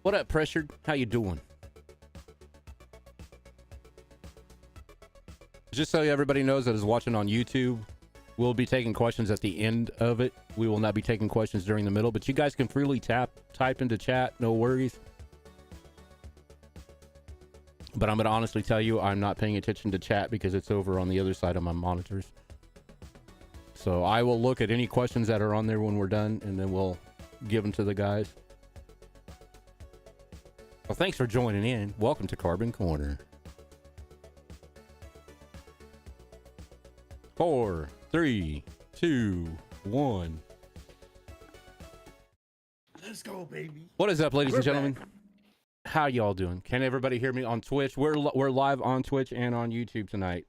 What up, Pressured? How you doing? Just so everybody knows that is watching on YouTube, we'll be taking questions at the end of it. We will not be taking questions during the middle, but you guys can freely type into chat, no worries. But I'm going to honestly tell you, I'm not paying attention to chat because it's over on the other side of my monitors. So I will look at any questions that are on there when we're done, and then we'll give them to the guys. Well, thanks for joining in. Welcome to Carbon Corner. 4, 3, 2, 1. Let's go, baby. What is up, ladies and We're gentlemen? back. How y'all doing? Can everybody hear me on Twitch? We're live on Twitch and on YouTube tonight.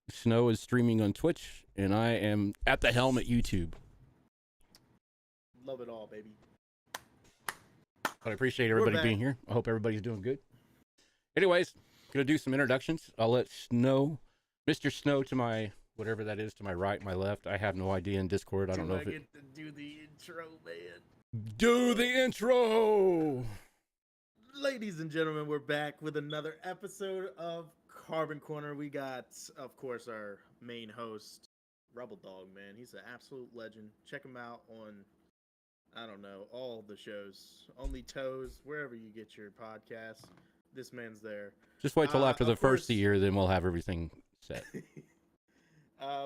Snow is streaming on Twitch, and I am at the helm at YouTube. Love it all, baby. But I appreciate everybody being here. I hope everybody's doing good. Anyways, gonna do some introductions. I'll let Snow, Mr. Snow to my, whatever that is, to my right, my left. I have no idea in Discord. I don't know if it... get to do the intro, man. Do the intro! Ladies and gentlemen, we're back with another episode of Carbon Corner. We got, of course, our main host, Rebel Dog, man. He's an absolute legend. Check him out on, I don't know, all the shows. Only Toes, wherever you get your podcasts. This man's there. Just wait till after the first course, year, then we'll have everything set.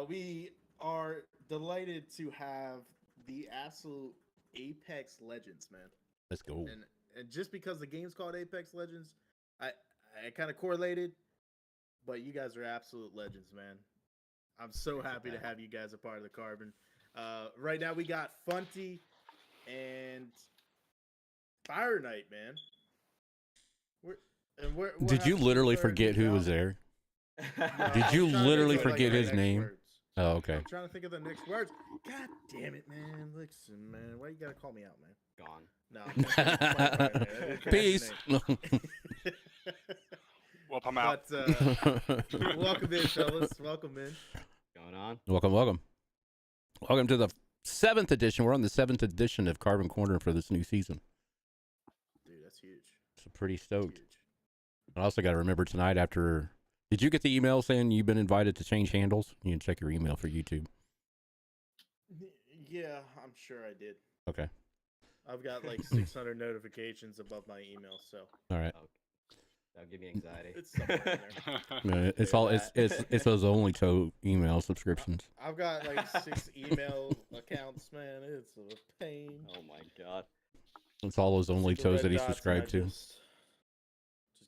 We are delighted to have the absolute Apex Legends, man. Let's go. And just because the game's called Apex Legends, I kind of correlated, but you guys are absolute legends, man. I'm so happy to have you guys a part of the Carbon. Right now we got Funty and Fire Knight, man. Did you literally forget who was there? Did you literally forget his name? Words. Oh, okay. I'm trying to think of the next words. God damn it, man. Listen, man. Why you gotta call me out, man? Gone. No. Peace. Well, I'm out. But, welcome in, fellas. Welcome in. Going on. Welcome. Welcome to the 7th edition. We're on the 7th edition of Carbon Corner for this new season. Dude, that's huge. So pretty stoked. Huge. I also got to remember tonight after... Did you get the email saying you've been invited to change handles? You can check your email for YouTube. Yeah, I'm sure I did. Okay. I've got like 600 notifications above my email, so. All right. That'll give me anxiety. It's somewhere in there. No, it's all it's those only toe email subscriptions. I've got like 6 email accounts, man. It's a pain. Oh my god. It's all those only The toes red that he dots, and subscribed I to. just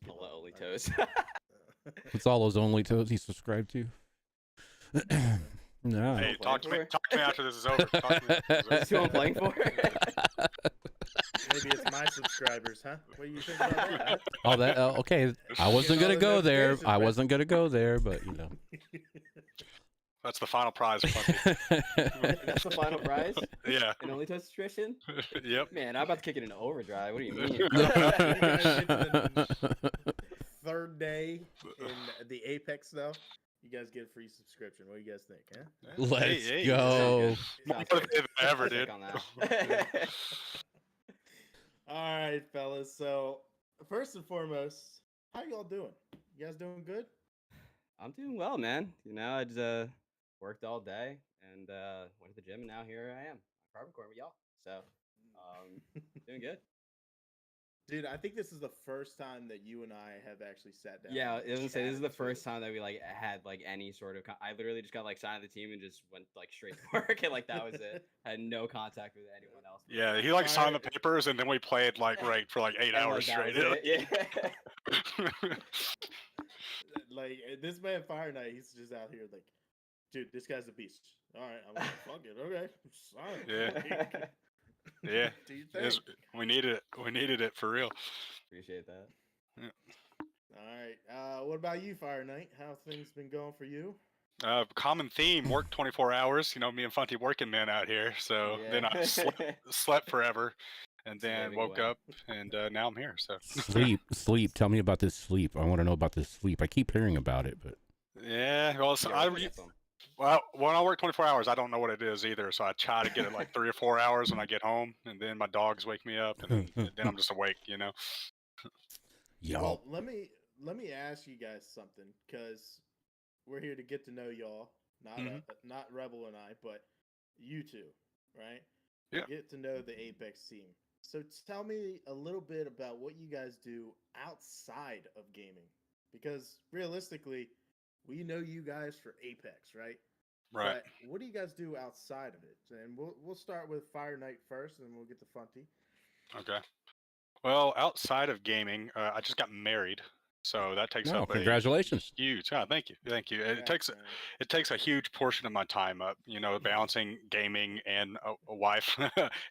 give Hello, up. only toes. It's all those only toes he subscribed to. No. Hey, talk to me after this is over. That's who I'm playing for. Maybe it's my subscribers, huh? What do you think about that? Oh, that okay. I wasn't gonna go there. I wasn't gonna go there, but you know. That's the final prize. Funky. That's the final prize? Yeah. An only toes subscription? Yep. Man, I'm about to kick it into overdrive. What do you mean? You guys get to the third day in the Apex stuff. You guys get a free subscription. What do you guys think? Huh? Let's Hey, go. More Sounds than good. ever, I'll dude. check on that. All right, fellas. So first and foremost, how y'all doing? You guys doing good? I'm doing well, man. You know, I just worked all day and went to the gym, and now here I am, Carbon Corner with y'all. So, doing good. Dude, I think this is the first time that you and I have actually sat down. Yeah, I was gonna say this is the chatted, first too. time that we like had like any sort of. I literally just got like signed the team and just went like straight to work, and like that was it. I had no contact with anyone else. Yeah, he like signed the papers and then we played like for like 8 And, hours like, that straight. was it. Yeah. Like this man Fire Knight, he's just out here like, dude, this guy's a beast. All right, I'm like, fuck it, okay, sorry. Yeah. Yeah. Do you It was- think? we needed it. We needed it for real. Appreciate that. All right. What about you, Fire Knight? How things been going for you? Common theme: work 24 hours. You know, me and Funty working men out here. So then I slept forever, and then Slaving woke away. up, and now I'm here. So Sleep. Tell me about this sleep. I want to know about this sleep. I keep hearing about it, but yeah. Well, so You're I working at some. Well, when I work 24 hours, I don't know what it is either. So I try to get it like 3 or 4 hours when I get home, and then my dogs wake me up, and then I'm just awake. Y'all. Well, let me ask you guys something, because we're here to get to know y'all, not Mhm. not Rebel and I, but you two, right? Yeah. Get to know the Apex team. So tell me a little bit about what you guys do outside of gaming, because realistically, we know you guys for Apex, right? Right. But what do you guys do outside of it? And we'll start with Fire Knight first, and then we'll get to Funty. Okay. Well, outside of gaming, I just got married, so that takes No, up a congratulations. huge. Thank you, thank you. Congrats, man. It takes a huge portion of my time up. Balancing gaming and a wife,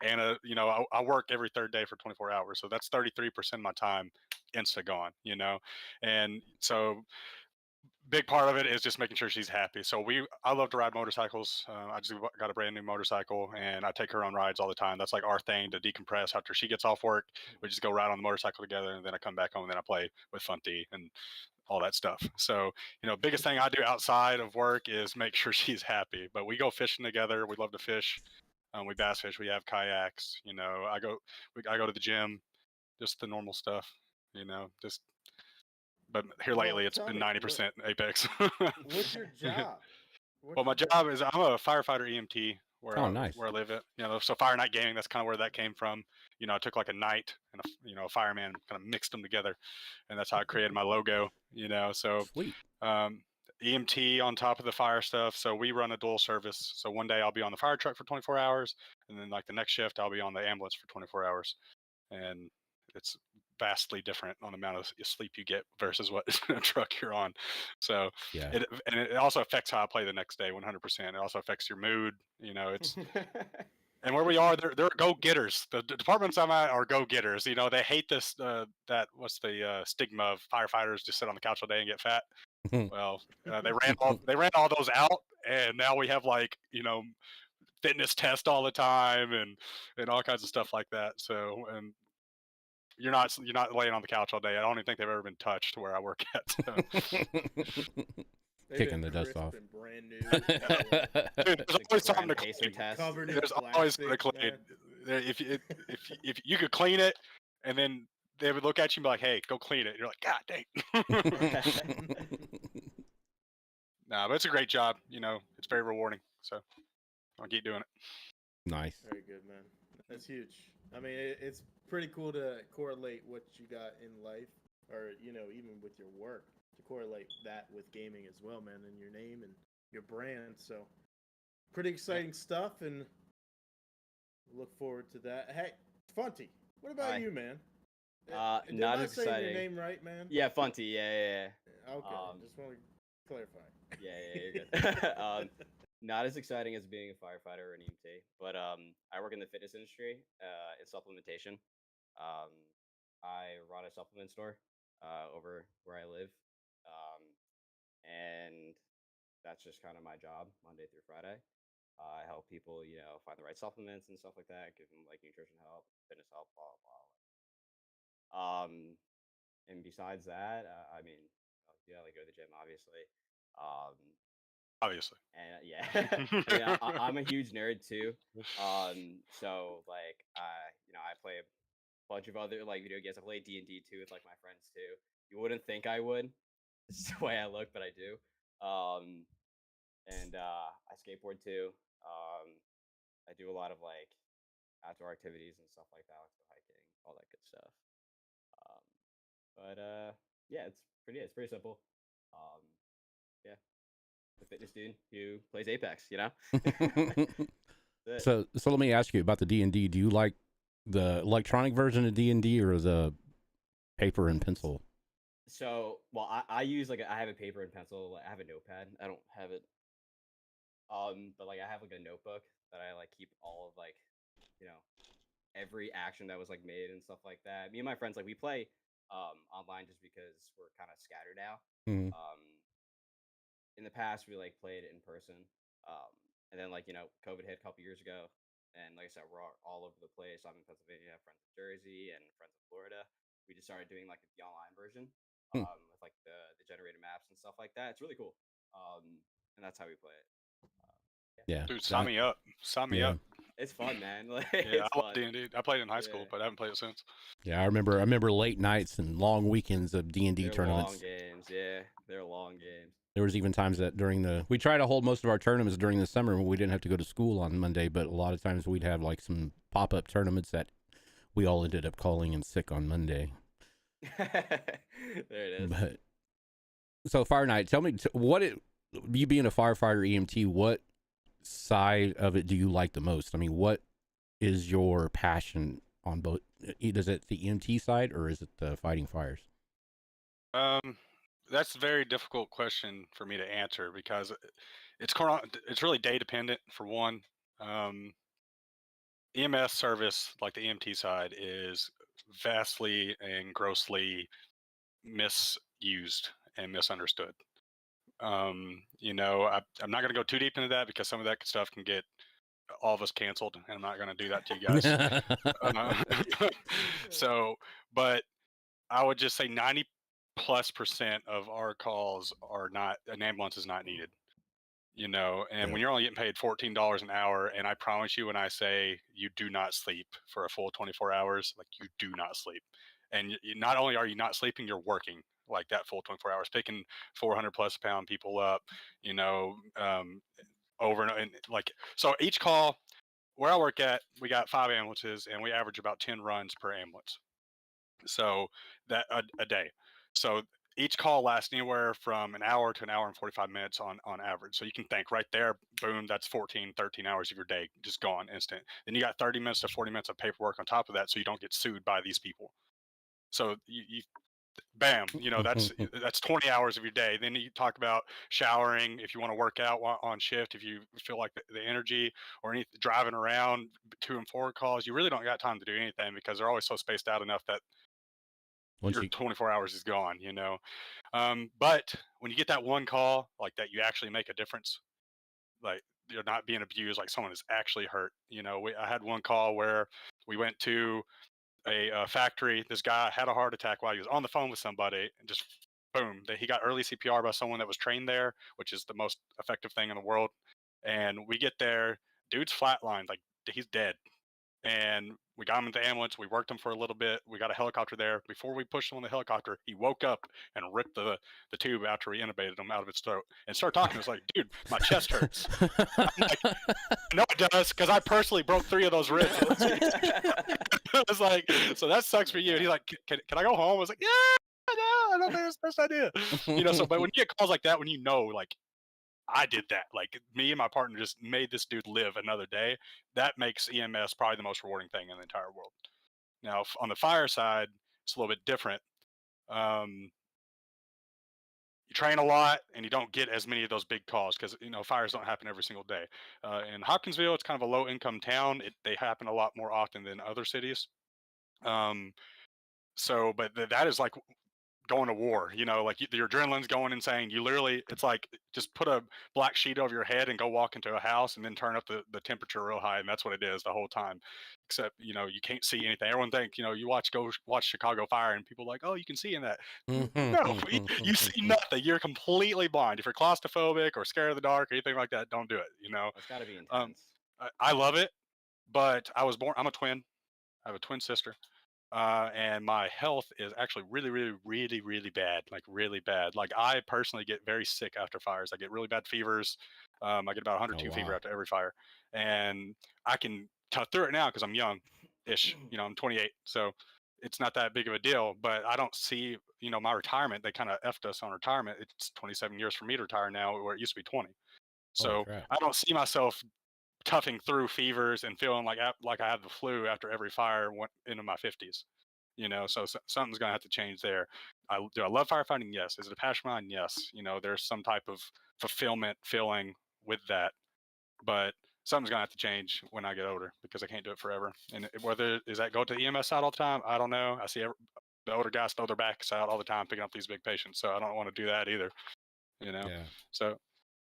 and I work every third day for 24 hours, so that's 33% of my time insta gone. And so big part of it is just making sure she's happy. So I love to ride motorcycles. I just got a brand new motorcycle, and I take her on rides all the time. That's like our thing to decompress after she gets off work. We just go ride on the motorcycle together, and then I come back home, and then I play with Funty and all that stuff. So, biggest thing I do outside of work is make sure she's happy. But we go fishing together. We love to fish. We bass fish. We have kayaks. I go to the gym, just the normal stuff. Just. But here Well, lately, it's tell been me, 90% Apex. what's your job? Well, What's my your job is I'm a firefighter EMT Oh, nice. where I live at. So Fire Night Gaming, that's kind of where that came from. I took like a knight and a fireman, kind of mixed them together, and that's how I created my logo. So Sweet. EMT on top of the fire stuff. So we run a dual service. So one day I'll be on the fire truck for 24 hours, and then like the next shift I'll be on the ambulance for 24 hours, and it's vastly different on the amount of sleep you get versus what truck you're on. So Yeah. it also affects how I play the next day 100%. It also affects your mood. It's and where we are, they're go getters. The departments I'm at are go getters. They hate this that what's the stigma of firefighters just sit on the couch all day and get fat. Well, they ran all those out, and now we have like fitness test all the time and all kinds of stuff like that. So and you're not laying on the couch all day. I don't even think they've ever been touched where I work at. So. They've Kicking been the dust crisp off. and brand new. Dude, there's always something to pacer clean. test. Covered in There's always something to plastic, clean. man. If you could clean it, and then they would look at you and be like, "Hey, go clean it." You're like, "God dang." Nah, but it's a great job. It's very rewarding. So I'll keep doing it. Nice. Very good, man. That's huge. I mean, it's pretty cool to correlate what you got in life, or even with your work, to correlate that with gaming as well, man, and your name and your brand. So, pretty exciting stuff, and look forward to that. Hey, Funty, what about Hi. you, man? Am Not I as saying exciting. your name right, man? Yeah, Funty. Yeah. Okay, just want to clarify. Yeah, you're good. Not as exciting as being a firefighter or an EMT, but I work in the fitness industry, in supplementation. Um, I run a supplement store over where I live, and that's just kind of my job, Monday through Friday. I help people, find the right supplements and stuff like that, give them like nutrition help, fitness help, blah blah blah. And besides that, I mean, yeah, like go to the gym, obviously. Um, Obviously. and yeah, I mean, I'm a huge nerd too. So like, I play a bunch of other like video games. I play D&D too with like my friends too. You wouldn't think I would. It's the way I look, but I do. And I skateboard too. I do a lot of like outdoor activities and stuff like that, like go hiking, all that good stuff. Um, but yeah, it's pretty simple. Um, yeah, the fitness dude who plays Apex, That's it. So let me ask you about the D&D. Do you like the electronic version of D&D or the paper and pencil? So, well, I use like I have a paper and pencil. Like, I have a notepad. I don't have it. But like I have like a notebook that I like keep all of like, you know, every action that was like made and stuff like that. Me and my friends like we play online just because we're kind of scattered now. Mhm. In the past we like played in person, and then like COVID hit a couple years ago, and like I said, we're all over the place. I'm in Pennsylvania, friends in Jersey, and friends in Florida. We just started doing like the online version, Hmm. with like the generated maps and stuff like that. It's really cool, and that's how we play it. Yeah. Dude, sign me up. Sign me Yeah. up. It's fun, man. Like, Yeah, it's I love fun. D&D. I played it in high school, Yeah. but I haven't played it since. Yeah, I remember late nights and long weekends of D&D They're tournaments. long games. Yeah, they're long games. There was even times that we try to hold most of our tournaments during the summer when we didn't have to go to school on Monday, but a lot of times we'd have like some pop-up tournaments that we all ended up calling in sick on Monday. There it is. But so Fire Night, tell me you being a firefighter EMT, what side of it do you like the most? I mean, what is your passion on both? Is it the EMT side or is it the fighting fires? That's a very difficult question for me to answer because it's really day dependent for one. EMS service, like the EMT side, is vastly and grossly misused and misunderstood. I'm not going to go too deep into that because some of that stuff can get all of us canceled, and I'm not going to do that to you guys. But I would just say 90+% of our calls are not, an ambulance is not needed. And when you're only getting paid $14 an hour, and I promise you, when I say you do not sleep for a full 24 hours, like you do not sleep, and not only are you not sleeping, you're working like that full 24 hours, picking 400+ pound people up, over and like, so each call where I work at, we got 5 ambulances, and we average about 10 runs per ambulance. So that a day. So each call lasts anywhere from an hour to an hour and 45 minutes on average. So you can think right there, boom, that's 14, 13 hours of your day just gone instant. Then you got 30 minutes to 40 minutes of paperwork on top of that, so you don't get sued by these people. So you bam, that's 20 hours of your day. Then you talk about showering if you want to work out on shift, if you feel like the energy, or driving around to and forward calls. You really don't got time to do anything because they're always so spaced out enough that your 24 hours is gone. But when you get that one call like that, you actually make a difference. Like, you're not being abused, like someone is actually hurt. I had one call where we went to a factory. This guy had a heart attack while he was on the phone with somebody, and just boom, he got early CPR by someone that was trained there, which is the most effective thing in the world. And we get there, dude's flatlined, like he's dead. And we got him in the ambulance. We worked him for a little bit. We got a helicopter there. Before we pushed him on the helicopter, he woke up and ripped the tube after we intubated him out of its throat and started talking to us like, dude, my chest hurts. I'm like, no, it does, because I personally broke 3 of those ribs. It's like, so that sucks for you. And he's like, can I go home? I was like, yeah, no, I don't think it's the best idea. But when you get calls like that, when like, I did that. Like, me and my partner just made this dude live another day. That makes EMS probably the most rewarding thing in the entire world. Now, on the fire side, it's a little bit different. You train a lot, and you don't get as many of those big calls because fires don't happen every single day. In Hopkinsville, it's kind of a low-income town. They happen a lot more often than other cities. But that is like going to war, like your adrenaline's going insane. You literally, it's like just put a black sheet over your head and go walk into a house and then turn up the temperature real high, and that's what it is the whole time. Except you can't see anything. Everyone thinks you go watch Chicago Fire and people are like, oh, you can see in that. No, you see nothing. You're completely blind. If you're claustrophobic or scared of the dark or anything like that, don't do it. It's got to be intense. I love it, but I'm a twin. I have a twin sister. And my health is actually really, really, really, really bad. Like, really bad. Like, I personally get very sick after fires. I get really bad fevers. I get about 102 fever after every fire. And I can cut through it now because I'm young-ish. I'm 28. So it's not that big of a deal. But I don't see, my retirement. They kind of effed us on retirement. It's 27 years for me to retire now, where it used to be 20. So I don't see myself toughing through fevers and feeling like I have the flu after every fire into my 50s. So something's gonna have to change there. Do I love firefighting? Yes. Is it a passion of mine? Yes. There's some type of fulfillment feeling with that, but something's gonna have to change when I get older because I can't do it forever. And whether is that go to the EMS side all the time, I don't know. I see the older guys throw their backs out all the time picking up these big patients, so I don't want to do that either. Yeah. So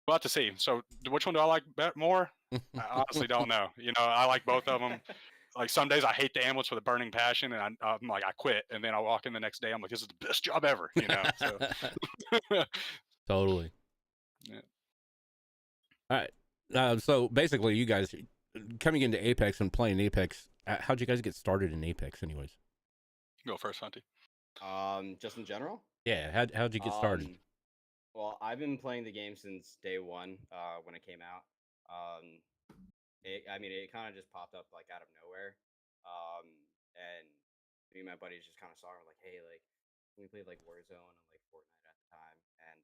we'll have to see. So which one do I like more? I honestly don't know. I like both of them. Like, some days I hate the ambulance with a burning passion, and I'm like, I quit. And then I walk in the next day, I'm like, this is the best job ever. So. Totally. Yeah. All right. So basically, you guys coming into Apex and playing Apex, how'd you guys get started in Apex, anyways? Go first, Hunty. Just in general. Yeah, how'd you get started? Well, I've been playing the game since day one. When it came out. It kind of just popped up like out of nowhere. And me and my buddies just kind of saw it, like, hey, like we played like Warzone and like Fortnite at the time, and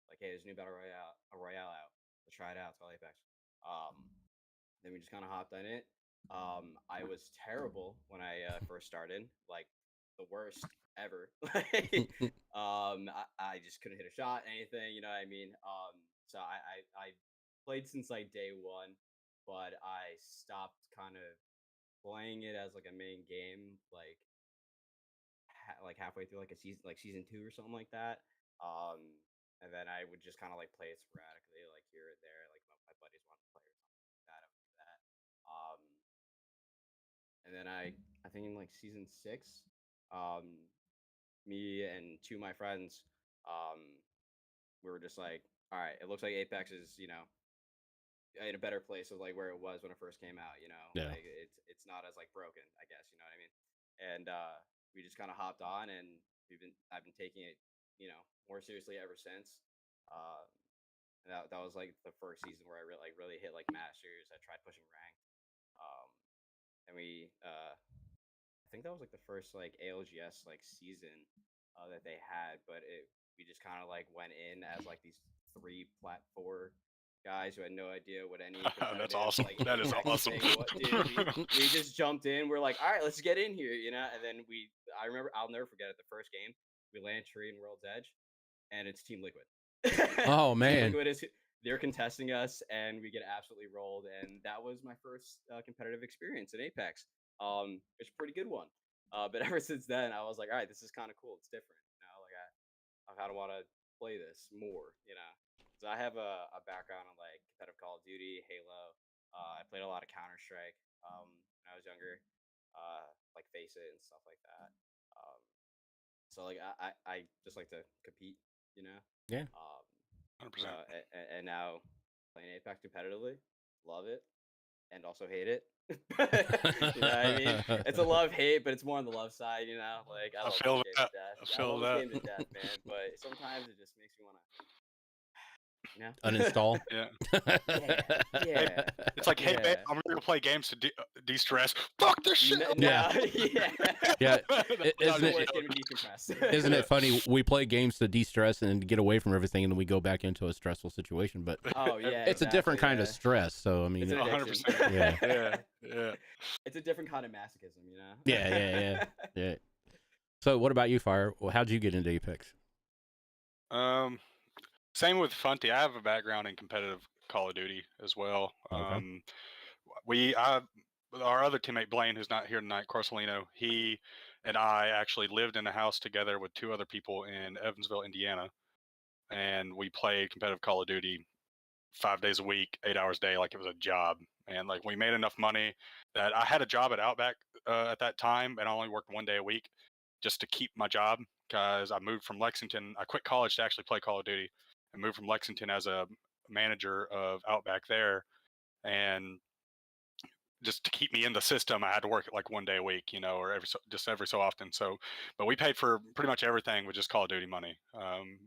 like, hey, there's a new a royale out. Let's try it out. It's called Apex. Then we just kind of hopped on it. I was terrible when I first started, like the worst ever. I just couldn't hit a shot, anything, you know what I mean? So I played since like day one, but I stopped kind of playing it as like a main game, like like halfway through like a season, like season 2 or something like that. Um, and then I would just kind of like play it sporadically, like here and there, like my buddies wanted to play or something like that. I would do that. And then I think in like season 6, me and two of my friends, um, we were just like, all right, it looks like Apex is, in a better place of like where it was when it first came out, Yeah. like it's not as like broken, I guess, you know what I mean? And we just kind of hopped on, and I've been taking it, more seriously ever since. And that was like the first season where I really hit like masters. I tried pushing rank. Um, and I think that was like the first like ALGS like season that they had, but we just kind of like went in as like these 3 plat 4 guys who had no idea what any competitive That's awesome. like That is Apex awesome. thing was. Dude, we just jumped in. We're like, all right, let's get in here, and then I remember, I'll never forget it, the first game we land tree in World's Edge, and it's Team Liquid. Oh Team man. Liquid they're contesting us, and we get absolutely rolled, and that was my first competitive experience in Apex. It's a pretty good one. But ever since then, I was like, all right, this is kind of cool. It's different, like I kind of want to play this more. So I have a background in like competitive Call of Duty, Halo. I played a lot of Counter Strike when I was younger, like Face It and stuff like that. Um, so like I just like to compete, you know. Yeah. 100%. And now playing Apex competitively, love it, and also hate it. You know what I mean? It's a love hate, but it's more on the love side. Like I love feel this game that. to death. I I feel love this that. game to death, man. But sometimes it just makes me want to, Uninstall. Yeah. yeah. It's like, hey, babe, I'm gonna go play games to de-stress. Fuck this shit. Yeah. Yeah. Yeah. It's the Isn't worst game to decompress. Isn't it funny? We play games to de-stress and get away from everything, and then we go back into a stressful situation. But Oh yeah, it's a different kind of stress. So I mean, It's an addiction. 100%. Yeah. Yeah. It's a different kind of masochism, yeah. So what about you, Fire? Well, how'd you get into Apex? Same with Funty. I have a background in competitive Call of Duty as well. Okay. Our other teammate Blaine, who's not here tonight, Corsolino, he and I actually lived in a house together with 2 other people in Evansville, Indiana, and we played competitive Call of Duty 5 days a week, 8 hours a day, like it was a job. And like we made enough money that I had a job at Outback at that time, and I only worked 1 day a week just to keep my job, because I moved from Lexington. I quit college to actually play Call of Duty, and moved from Lexington as a manager of Outback there. And just to keep me in the system, I had to work like 1 day a week, or every so often. So, but we paid for pretty much everything with just Call of Duty money.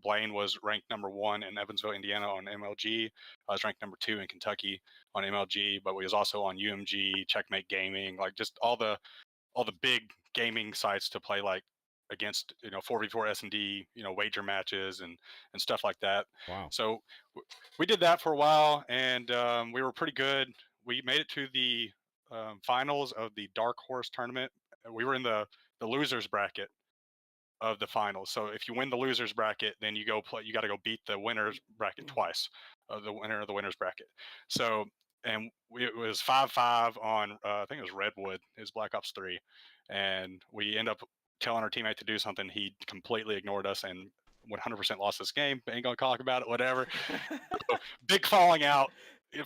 Blaine was ranked number 1 in Evansville, Indiana on MLG. I was ranked number 2 in Kentucky on MLG, but we was also on UMG, Checkmate Gaming, like just all the big gaming sites to play like against 4v4 S&D, wager matches and stuff like that. Wow. So we did that for a while, and we were pretty good. We made it to the finals of the Dark Horse tournament. We were in the losers bracket of the finals. So if you win the losers bracket, then you go play. You got to go beat the winners bracket twice. The winner of the winners bracket. So it was 5-5 on I think it was Redwood. It was Black Ops 3, and we end up telling our teammate to do something. He completely ignored us and 100% lost this game. Ain't gonna talk about it. Whatever. Big falling out.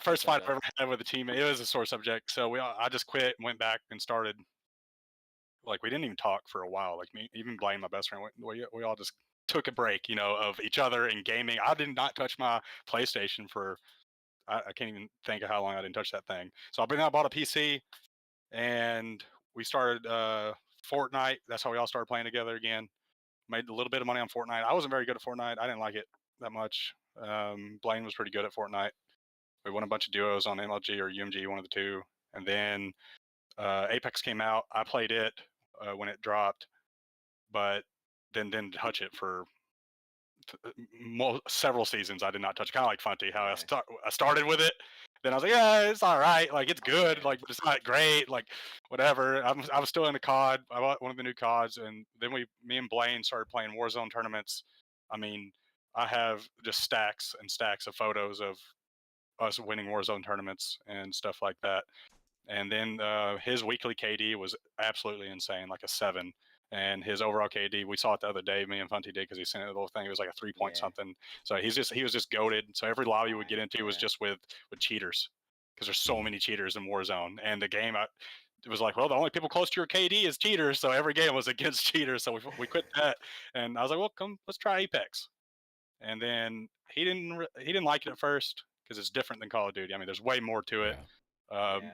First fight I ever had with a teammate. It was a sore subject. So I just quit and went back and started. Like we didn't even talk for a while. Like me, even Blaine, my best friend, we all just took a break, of each other and gaming. I did not touch my PlayStation for I can't even think of how long I didn't touch that thing. So I bought a PC, and we started Fortnite. That's how we all started playing together again. Made a little bit of money on Fortnite. I wasn't very good at Fortnite. I didn't like it that much. Blaine was pretty good at Fortnite. We won a bunch of duos on MLG or UMG, one of the two. And then Apex came out. I played it when it dropped, but then didn't touch it for several seasons. I did not touch. Kind of like Funty, how I started with it. Then I was like, yeah, it's all right. Like it's good. Like but it's not great. Like whatever. I was still in the COD. I bought one of the new CODs, and then me and Blaine started playing Warzone tournaments. I mean, I have just stacks and stacks of photos of us winning Warzone tournaments and stuff like that. And then his weekly KD was absolutely insane, like a 7. And his overall KD, we saw it the other day. Me and Funty did because he sent it the little thing. It was like a 3 point something. So he was just goated. So every lobby we would get into was just with cheaters, because there's so many cheaters in Warzone. And the game, it was like, well, the only people close to your KD is cheaters. So every game was against cheaters. So we quit that. And I was like, well, come, let's try Apex. And then he didn't like it at first because it's different than Call of Duty. I mean, there's way more to it.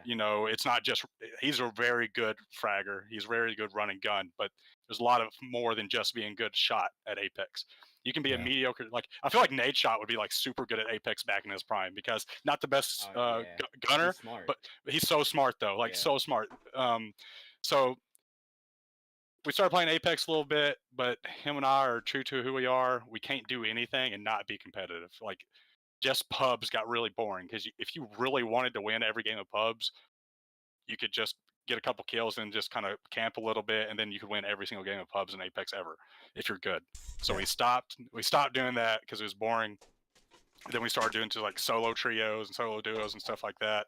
You know, it's not just, he's a very good fragger. He's very good running gun, but there's a lot of more than just being good shot at Apex. You can be a mediocre, like, I feel like Nate Shot would be like super good at Apex back in his prime, because not the best gunner, but he's so smart though, like so smart. So we started playing Apex a little bit, but him and I are true to who we are. We can't do anything and not be competitive. Like, just pubs got really boring, because if you really wanted to win every game of pubs, you could just get a couple kills and just kind of camp a little bit, and then you could win every single game of pubs in Apex ever if you're good. So we stopped doing that because it was boring. Then we started doing like solo trios and solo duos and stuff like that.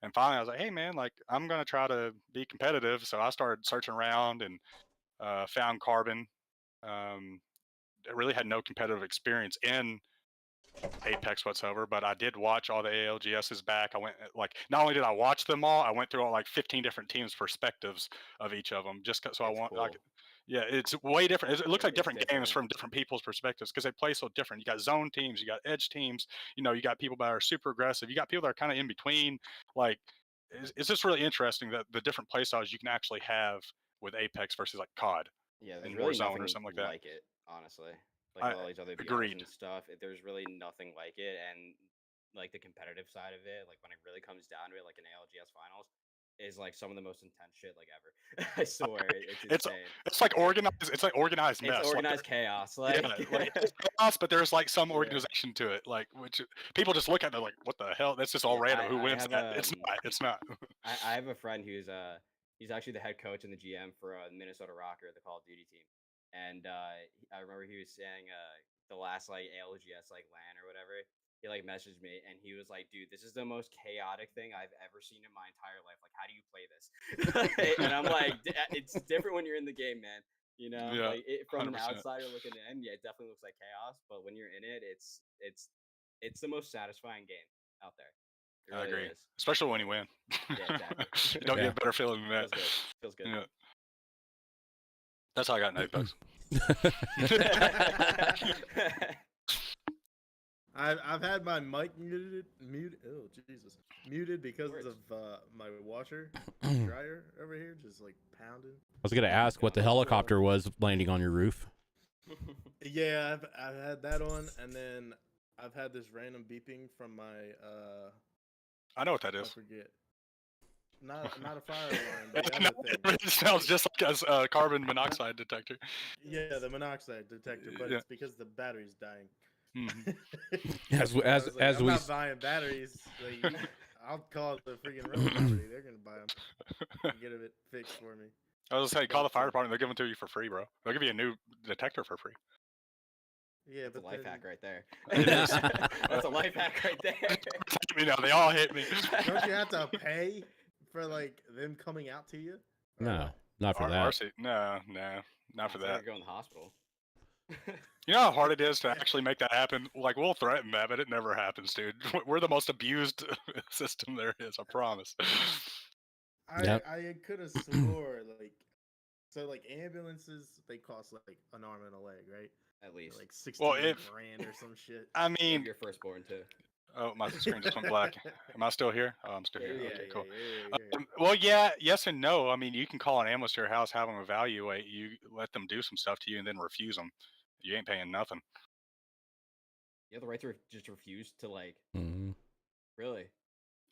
And finally I was like, hey man, like I'm gonna try to be competitive. So I started searching around and found Carbon. I really had no competitive experience in Apex whatsoever, but I did watch all the ALGSs back. I went, like, not only did I watch them all, I went through all like 15 different teams' perspectives of each of them, just so I want, like, yeah, it's way different. It looks like different games from different people's perspectives, because they play so different. You got zone teams, you got edge teams, you know, you got people that are super aggressive, you got people that are kind of in between. Like, it's just really interesting that the different play styles you can actually have with Apex versus like COD. Yeah, there's in really Warzone nothing or something like that. like it, honestly. Like all these other BRs and stuff, there's really nothing like it. And like the competitive side of it, like when it really comes down to it, like an ALGS finals, is like some of the most intense shit like ever. I swear, it's insane. It's like organized. It's like organized mess. It's organized chaos. Like, yeah, like it's chaos, but there's like some organization to it. Like, which people just look at it like, what the hell? That's just all random. Who wins that? It's not. It's not. I have a friend who's he's actually the head coach and the GM for Minnesota Rocker, the Call of Duty team. And I remember he was saying the last like ALGS like LAN or whatever, he like messaged me and he was like, dude, this is the most chaotic thing I've ever seen in my entire life. Like, how do you play this? And I'm like, it's different when you're in the game, man. You know, like from 100%. An outsider looking in, yeah, it definitely looks like chaos. But when you're in it, it's the most satisfying game out there. Really I agree, is. especially when you win. Yeah, exactly. You don't get a better feeling than that. Feels good. Yeah. That's how I got in Apex. I've had my mic muted. Oh Jesus, muted because of my washer dryer over here, just like pounding. I was gonna ask what the helicopter was landing on your roof. Yeah, I've had that on, and then I've had this random beeping from my. I know what that is. I forget. Not a fire alarm, but the other thing. It sounds just like a carbon monoxide detector. Yeah, the monoxide detector, but it's because the battery's dying. Mm-hmm. I'm not buying batteries. Like, I'll call the freaking rental company. They're gonna buy them. Get it fixed for me. I was gonna say, call the fire department. They'll give them to you for free, bro. They'll give you a new detector for free. Yeah, that's but a life hack right there. That's a life hack right there. You know, they all hit me. Don't you have to pay for like them coming out to you? No, not for that. No, not for that. Go in the hospital. You know how hard it is to actually make that happen? Like, we'll threaten that, but it never happens, dude. We're the most abused system there is, I promise. I could have swore, like ambulances, they cost like an arm and a leg, right? At least. Like 16 grand or some shit. I mean, your firstborn too. Oh, my screen just went black. Am I still here? Oh, I'm still Yeah, here. yeah, Okay, yeah, cool. yeah, yeah. Well, yeah, yes and no. I mean, you can call an ambulance to your house, have them evaluate you, let them do some stuff to you, and then refuse them. You ain't paying nothing. You have the right to just refuse to like. Mhm. Really?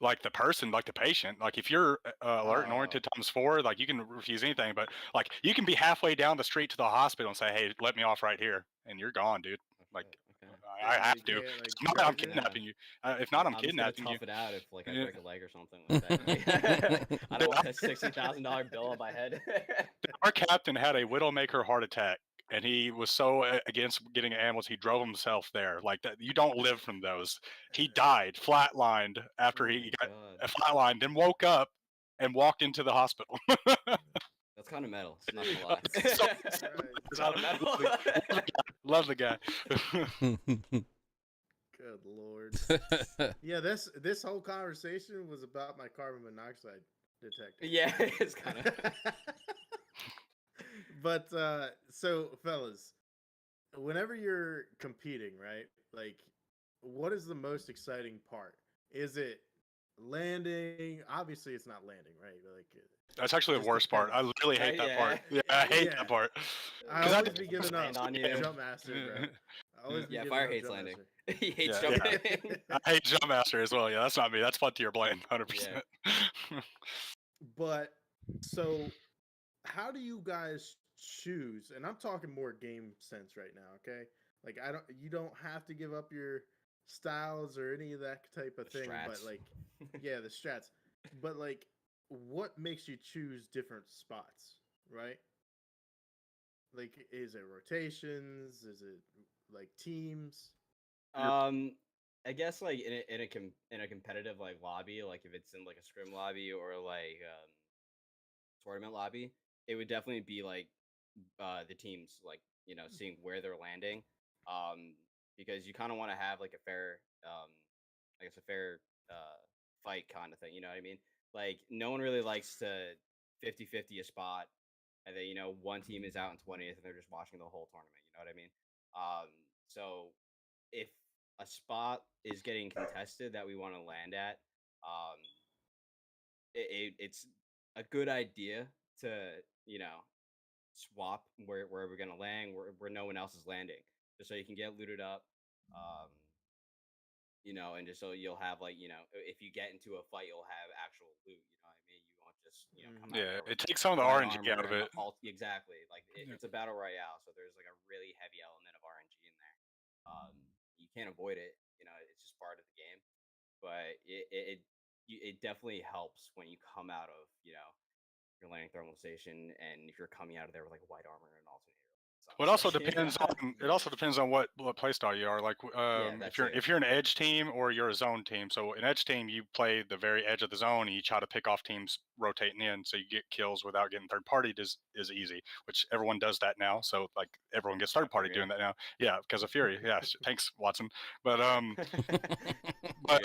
Like the person, like the patient, like if you're alert and oriented ×4, like you can refuse anything, but like you can be halfway down the street to the hospital and say, "Hey, let me off right here," and you're gone, dude. Like Okay. I Yeah, have you to. can't, like, If not, I'm threaten it? kidnapping you. If not, I'm I'm just gonna kidnapping you. tough it out if like I Yeah. break a leg or something like that. I don't want a $60,000 bill on my head. Our captain had a widowmaker heart attack, and he was so against getting an ambulance, he drove himself there. Like that, you don't live from those. He died, flatlined after Oh he my got God. flatlined, then woke up and walked into the hospital. That's kind of metal. Not gonna lie. So- It's kind of metal. Love the guy. Good lord. Yeah, this whole conversation was about my carbon monoxide detector. Yeah, it's kind of. But so fellas, whenever you're competing, right? Like, what is the most exciting part? Is it landing? Obviously, it's not landing, right? Like, That's actually the just worst part. I depends. really hate that Yeah. part. Yeah, I hate Yeah. that part. I 'Cause always be giving up land on you. jump master, bro. I always be Yeah, giving Fire up hates jump landing. master. He hates Yeah, jumping. I hate Jump Master as well. Yeah, that's not me. That's fun to your blame, 100%. But so, how do you guys choose? And I'm talking more game sense right now, okay? Like, you don't have to give up your styles or any of that type of The thing, but strats. like, yeah, the strats. But like, what makes you choose different spots, right? Like, is it rotations? Is it like teams? I guess like in a competitive like lobby, like if it's in like a scrim lobby or like tournament lobby, it would definitely be like the teams like seeing where they're landing, um because you kind of want to have like a fair I guess a fair fight kind of thing, you know what I mean? Like no one really likes to 50-50 a spot and then one team is out in 20th and they're just watching the whole tournament, you know what I mean? So if a spot is getting contested that we want to land at, um it's a good idea to swap where we're gonna land where no one else is landing, just so you can get looted up, um, and just so you'll have like if you get into a fight, you'll have actual loot. You know what I mean? You won't just come out Yeah, there with it takes some of the white RNG out armor of and it. exactly like Yeah. it's a battle royale, so there's like a really heavy element of RNG in there. You can't avoid it. It's just part of the game, but it definitely helps when you come out of your landing thermal station, and if you're coming out of there with like white armor and alternator. Well, it also depends on what playstyle you are. Like, Yeah, that too. if you're an edge team or you're a zone team. So an edge team, you play the very edge of the zone, and you try to pick off teams rotating in, so you get kills without getting third party. Is easy, which everyone does that now. So like everyone gets third party doing that now. Yeah, because of Fury. Yeah, thanks Watson. But but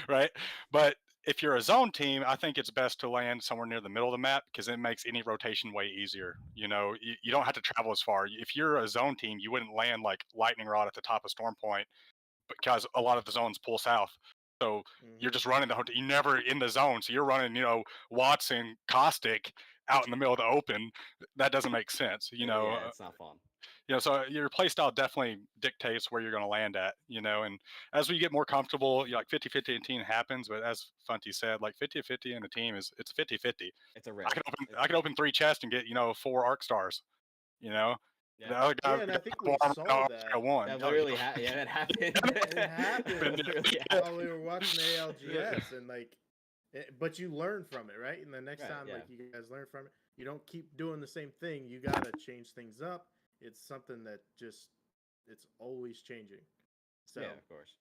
right, but if you're a zone team, I think it's best to land somewhere near the middle of the map because it makes any rotation way easier. You don't have to travel as far. If you're a zone team, you wouldn't land like lightning rod at the top of Storm Point because a lot of the zones pull south. So you're just running the hotel. You're never in the zone. So you're running, Watson, Caustic out in the middle of the open. That doesn't make sense. Yeah, it's not fun. So your play style definitely dictates where you're going to land at, and as we get more comfortable, like 50-50 in team happens, but as Funty said, like 50-50 in a team it's 50-50. It's a risk. I can open 3 chests and get, 4 arc stars, Yeah. The other guy, Yeah, and I think we armor, saw that. one. That literally that happened. It happened Literally while we were watching ALGS, and like, but you learn from it, right? And the next Right, time, yeah. like, you guys learn from it. You don't keep doing the same thing. You gotta change things up. It's something that it's always changing. So Yeah, of course.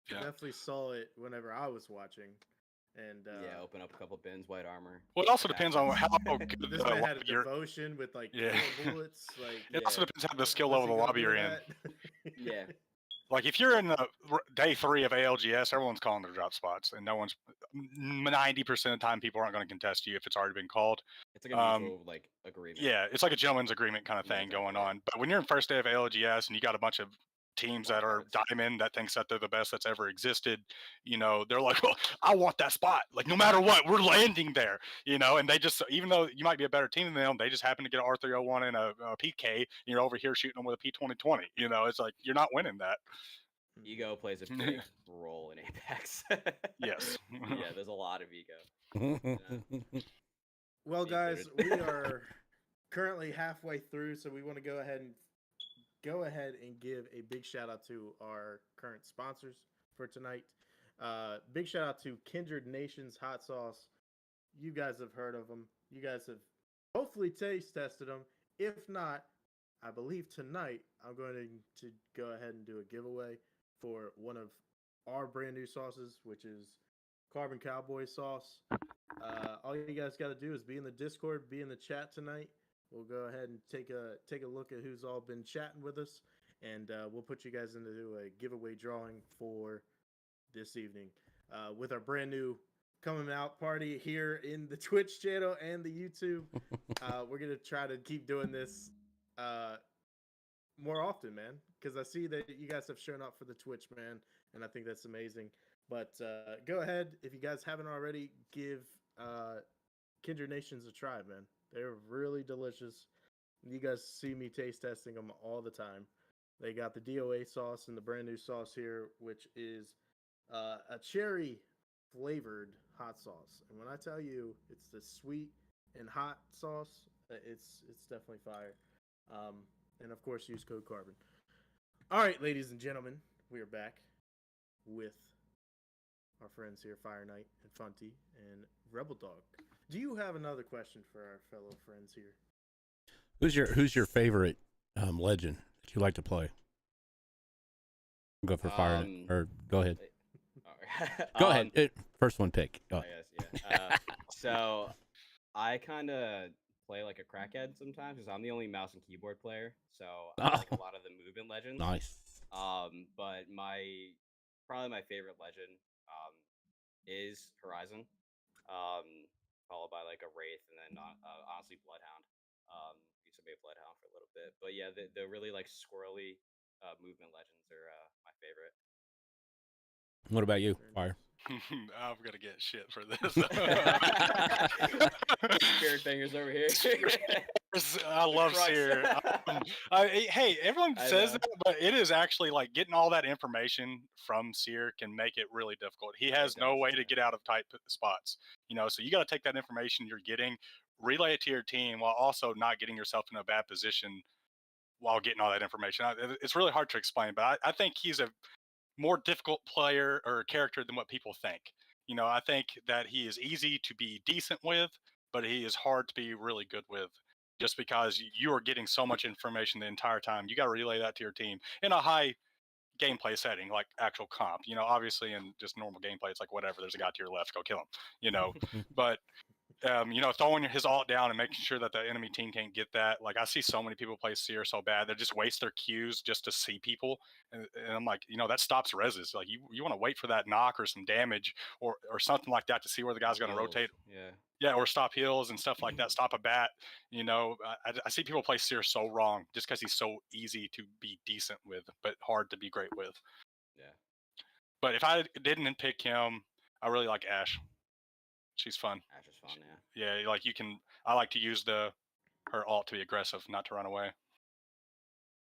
Yeah. definitely saw it whenever I was watching. And Yeah, open up a couple bins, white armor. Well, it also depends on how good this man had a devotion with like Yeah. 4 bullets. Like, It also depends on the skill what's level he of the gonna lobby do you're in. with that? Yeah. Like if you're in the day 3 of ALGS, everyone's calling their drop spots, and no one's 90% of the time people aren't going to contest you if it's already been called. It's like a mutual like agreement. Yeah, it's like a gentleman's agreement kind of thing going on. But when you're in first day of ALGS and you got a bunch of teams Wild that are cards. diamond that thinks that they're the best that's ever existed. They're like, well, I want that spot. Like no matter what, we're landing there. And they just, even though you might be a better team than them, they just happen to get an R301 and a PK. And you're over here shooting them with a P2020. It's like you're not winning that. Ego plays a big role in Apex. Yes. Yeah, there's a lot of ego. Yeah. Well, Be guys, included. we are currently halfway through, so we want to go ahead and give a big shout out to our current sponsors for tonight. Big shout out to Kindred Nations Hot Sauce. You guys have heard of them. You guys have hopefully taste tested them. If not, I believe tonight I'm going to go ahead and do a giveaway for one of our brand new sauces, which is Carbon Cowboy sauce. All you guys got to do is be in the Discord, be in the chat tonight. We'll go ahead and take a look at who's all been chatting with us, and we'll put you guys into a giveaway drawing for this evening with our brand new coming out party here in the Twitch channel and the YouTube. We're gonna try to keep doing this more often, man, because I see that you guys have shown up for the Twitch, man, and I think that's amazing. But go ahead, if you guys haven't already, give Kindred Nations a try, man. They're really delicious. You guys see me taste testing them all the time. They got the DOA sauce and the brand new sauce here, which is a cherry flavored hot sauce. And when I tell you it's the sweet and hot sauce, it's definitely fire. And of course, use code Carbon. All right, ladies and gentlemen, we are back with our friends here, Fire Knight and Funty and Rebel Dog. Do you have another question for our fellow friends here? Who's your favorite legend that you like to play? Go for Fire Knight, or go ahead. Go ahead. First one pick. Go ahead. I guess, yeah. So I kind of play like a crackhead sometimes because I'm the only mouse and keyboard player. So I like a lot of the movement legends. Nice. But probably my favorite legend is Horizon. Followed by like a Wraith, and then honestly Bloodhound. Used to be a Bloodhound for a little bit, but yeah, the really like squirrely movement legends are my favorite. What about you, Fire? I'm gonna get shit for this. Spirit fingers over here. I love Seer. Hey, everyone says that, but it is actually like getting all that information from Seer can make it really difficult. He has no way to get out of tight spots, so you got to take that information you're getting, relay it to your team while also not getting yourself in a bad position while getting all that information. It's really hard to explain, but I think he's a more difficult player or character than what people think. I think that he is easy to be decent with, but he is hard to be really good with just because you are getting so much information the entire time. You got to relay that to your team in a high gameplay setting, like actual comp. Obviously in just normal gameplay, it's like whatever, there's a guy to your left, go kill him, but throwing his alt down and making sure that the enemy team can't get that. Like I see so many people play Seer so bad, they just waste their Qs just to see people. And I'm like, that stops reses. Like you want to wait for that knock or some damage or something like that to see where the guy's going to rotate. Yeah, or stop heals and stuff like that. Stop a bat. I see people play Seer so wrong just because he's so easy to be decent with, but hard to be great with. Yeah. But if I didn't pick him, I really like Ashe. She's fun. Ash is fun, yeah. Yeah, like I like to use her alt to be aggressive, not to run away.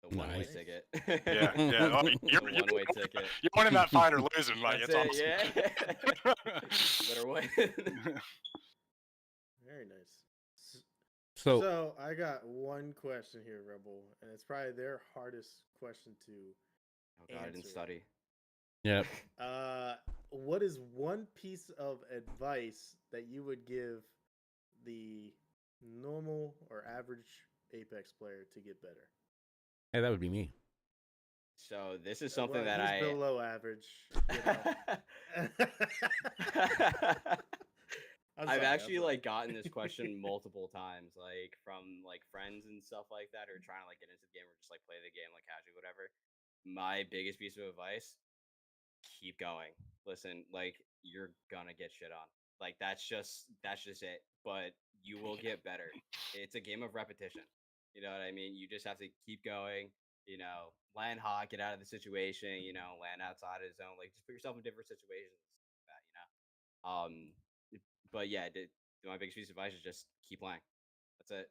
The one-way ticket. Yeah. Oh, you're one-way ticket. You're winning that fight or losing, like That's it's it, awesome. Yeah. Better win. Very nice. So I got one question here, Rebel, and it's probably their hardest question to God, I didn't study. Yeah. What is one piece of advice that you would give the normal or average Apex player to get better? Hey, that would be me. So this is something that he's below average. I've actually like gotten this question multiple times, like from like friends and stuff like that, who are trying to like get into the game or just like play the game like casually, whatever. My biggest piece of advice: keep going. Listen, like you're gonna get shit on. Like that's just it. But you will get better. It's a game of repetition. You know what I mean? You just have to keep going. land hot, get out of the situation, land outside of the zone, like just put yourself in different situations like that. But yeah, my biggest piece of advice is just keep playing. That's it.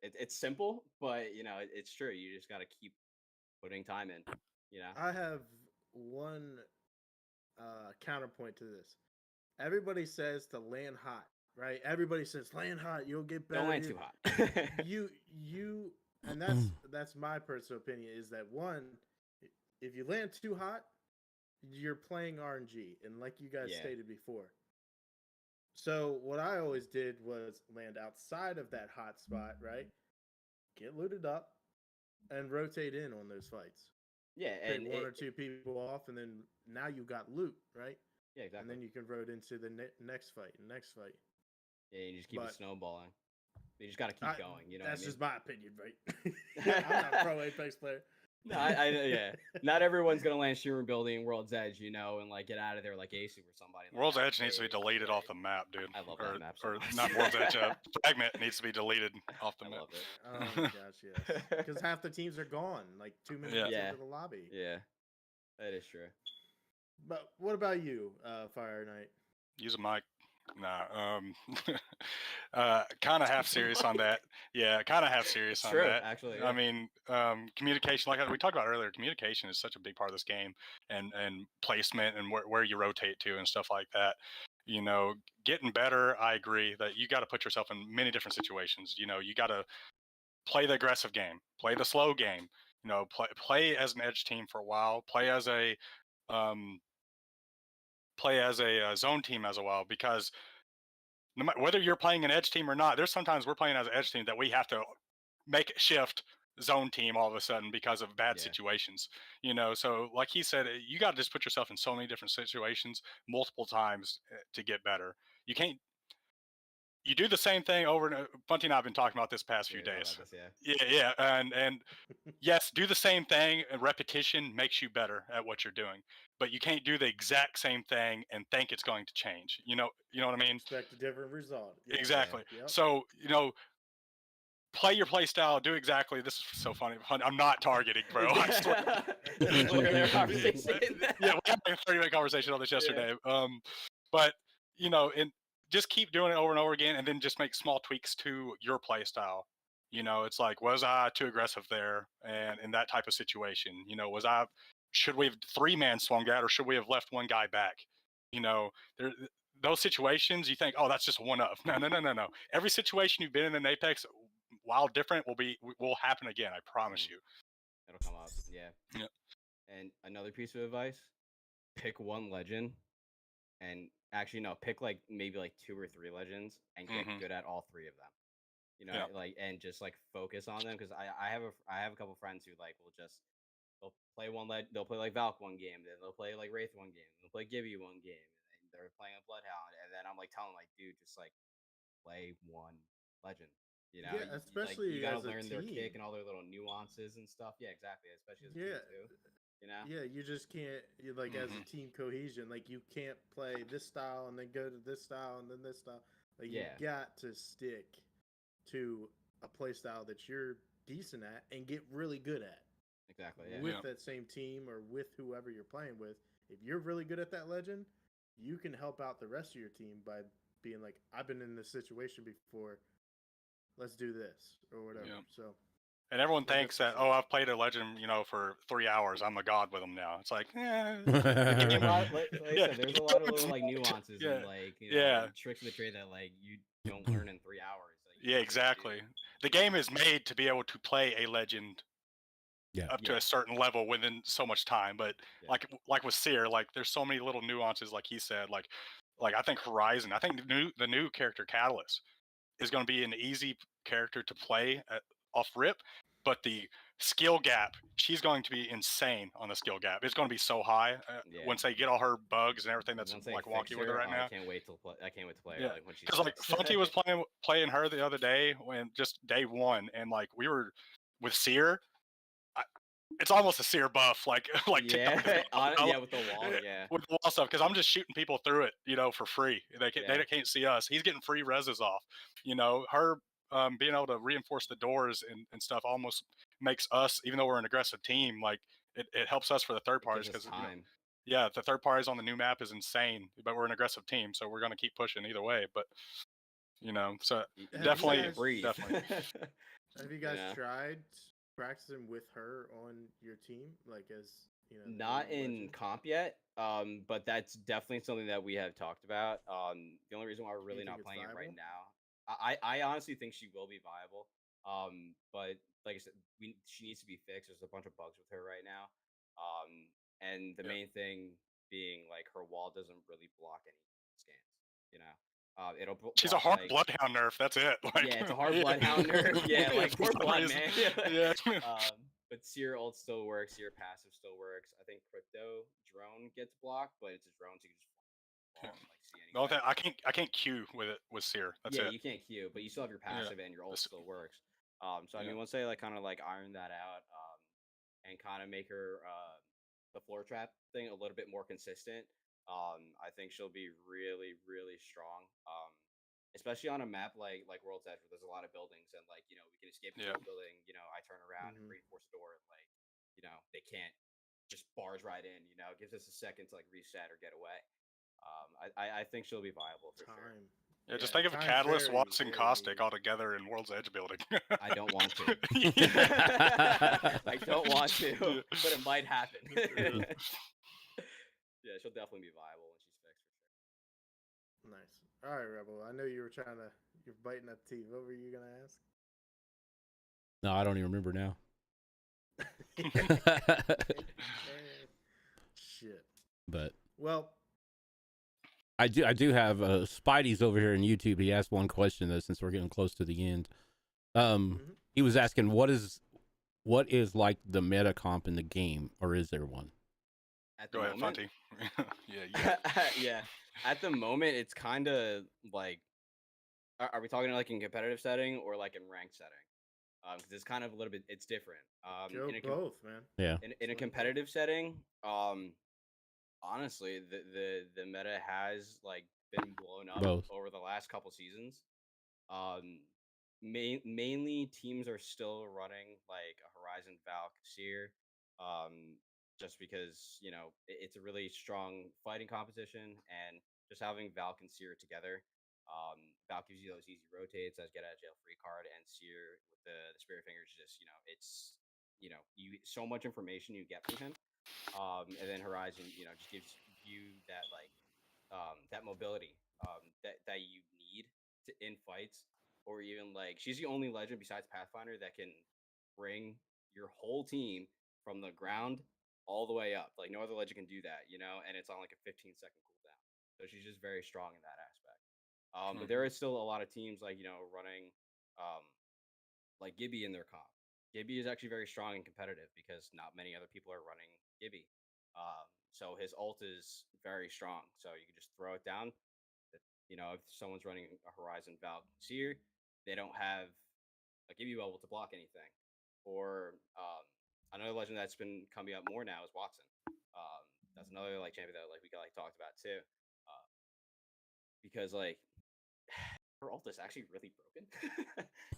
It's simple, but it's true. You just got to keep putting time in. I have one counterpoint to this. Everybody says to land hot, right? Everybody says land hot, you'll get better. Don't land too hot. you and that's my personal opinion is that one, if you land too hot, you're playing RNG, and like you guys stated before. So what I always did was land outside of that hot spot, right? Get looted up and rotate in on those fights. Yeah, and one or two people off, and then now you got loot, right? Yeah, exactly. And then you can road into the next fight. Yeah, you just keep it snowballing. You just got to keep going. That's just my opinion, right? I'm not a pro Apex player. No, yeah. Not everyone's gonna land Shooter Building, World's Edge, and like get out of there like Asu or somebody. World's Edge needs to be deleted off the map, dude. I love that map. Or not World's Edge. Fragment needs to be deleted off the map. Love it. Oh my gosh, yes. Because half the teams are gone, like 2 minutes into the lobby. Yeah, that is true. But what about you, Fire Knight? Use a mic. Nah, kind of half serious on that. Yeah, kind of half serious on that. Actually, I mean, communication, like we talked about earlier, communication is such a big part of this game, and placement and where you rotate to and stuff like that. Getting better. I agree that you got to put yourself in many different situations. You got to play the aggressive game, play the slow game. Play as an edge team for a while. Play as a zone team as a while, because no matter whether you're playing an edge team or not, there's sometimes we're playing as an edge team that we have to make a shift zone team all of a sudden because of bad situations. So like he said, you got to just put yourself in so many different situations multiple times to get better. You do the same thing over and Bunty and I have been talking about this past few days. Yeah. And yes, do the same thing, and repetition makes you better at what you're doing. But you can't do the exact same thing and think it's going to change. You know what I mean? Expect a different result. Yeah. Exactly. Yeah. Yep. So, play your play style. Do exactly. This is so funny. I'm not targeting, bro. I swear. Yeah, we had a 30-minute conversation on this yesterday. But and just keep doing it over and over again, and then just make small tweaks to your play style. It's like, was I too aggressive there, and in that type of situation? Should we have 3-man swung that, or should we have left one guy back? Those situations you think, oh, that's just one of. No. Every situation you've been in Apex, while different, will happen again. I promise you. It'll come up. Yeah. And another piece of advice: pick one legend, and actually no, pick maybe 2 or 3 legends, and get good at all 3 of them. And just focus on them, because I have a couple friends who they'll play they'll play Valk one game, then they'll play Wraith one game, they'll play Gibby one game, and they're playing a Bloodhound, and then I'm telling them dude, just play one legend. Yeah, especially you gotta as a learn their team. kick and all their little nuances and stuff. Yeah, exactly. Especially as a team too. Yeah, you just can't as a team cohesion. You can't play this style and then go to this style and then this style. You got to stick to a play style that you're decent at and get really good at. Exactly. Yeah. With that same team or with whoever you're playing with, if you're really good at that legend, you can help out the rest of your team by being like, I've been in this situation before. Let's do this or whatever. Yeah. So. And everyone thinks that, oh, I've played a legend, for 3 hours. I'm a god with them now. It's like, there's a lot of little nuances and tricks of the trade that you don't learn in 3 hours. Yeah, exactly. The game is made to be able to play a legend up to a certain level within so much time. But like with Seer, there's so many little nuances, like he said. Like I think Horizon, I think the new character Catalyst is going to be an easy character to play off rip, but the skill gap, she's going to be insane on the skill gap. It's going to be so high once they get all her bugs and everything that's wonky with her right now. I can't wait to play her. Yeah. Because Funty was playing her the other day, when just day 1, and we were with Seer. It's almost a Seer buff, with the wall, with the wall stuff. Because I'm just shooting people through it, for free. They can't see us. He's getting free reses off. Her being able to reinforce the doors and stuff almost makes us, even though we're an aggressive team, like it helps us for the third It gives parties us because time. yeah, the third parties on the new map is insane, but we're an aggressive team, so we're gonna keep pushing either way. But so You Have just you let definitely, it guys breathe. definitely. have you You guys know? tried practicing with her on your team, like as the Not new in legend? comp yet, but that's definitely something that we have talked about. The only reason why we're Do you really think not it's playing it right viable? now, I honestly think she will be viable. But like I said, she needs to be fixed. There's a bunch of bugs with her right now. And the Yeah. main thing being like her wall doesn't really block any scans. You know, it'll She's a block hard like bloodhound nerf. That's it. Like, yeah, it's a hard yeah, bloodhound nerf. Yeah, yeah, like for poor some blood, reason. man. Yeah. But Seer ult still works. Seer passive still works. I think Crypto drone gets blocked, but it's a drone, so you can just fall and like see The only anyway. thing I can't queue with it with Seer. That's Yeah, it. you can't queue, but you still have your Yeah. passive and your ult This- still works. So I yeah. mean, once they like kind of like iron that out, and kind of make her the floor trap thing a little bit more consistent, I think she'll be really, really strong. Especially on a map like World's Edge, where there's a lot of buildings, and like we can escape into Yeah. a building. I turn around and Mhm. reinforce a door, and like they can't just barge right in. It gives us a second to like reset or get away. I think she'll be viable for sure. Time. Yeah, just Yeah, think of time's Catalyst, very, Watts, and very Caustic needed. all together in World's Edge building. I don't want to. Yeah. I don't want to, Yeah. but it might happen. Yeah. Yeah, she'll definitely be viable when she's fixed for sure. Nice. All right, Rebel. I know you're biting at the teeth. What were you gonna ask? No, I don't even remember now. Shit. But Well, I do have Spidey's over here on YouTube. He asked one question though, since we're getting close to the end. mhm. He was asking what is like the meta comp in the game, or is there one? At the Go ahead, moment, Funty. Yeah. yeah. At the moment, it's kind of like, are we talking like in competitive setting or like in ranked setting? Because it's kind of a little bit, it's different. Go In a both, man. Yeah. in a Explain both. competitive setting, honestly, the meta has like been blown up Both. over the last couple seasons. Um, mainly teams are still running like a Horizon Valk Seer, just because it's a really strong fighting competition, and just having Valk and Seer together. Valk gives you those easy rotates as get out of jail free card, and Seer with the Spirit Fingers just it's you so much information you get from him. And then Horizon just gives you that like that mobility that you need in fights, or even like she's the only legend besides Pathfinder that can bring your whole team from the ground all the way up. Like no other legend can do that, and it's on like a 15-second cooldown. So she's just very strong in that aspect. But there is still a lot of teams like running um, like Gibby in their comp. Gibby is actually very strong and competitive because not many other people are running Gibby. So his ult is very strong. So you can just throw it down. If someone's running a Horizon Valk Seer, they don't have a Gibby bubble to block anything. Or another legend that's been coming up more now is Watson. That's another like champion that like we got like talked about too, because like her ult is actually really broken.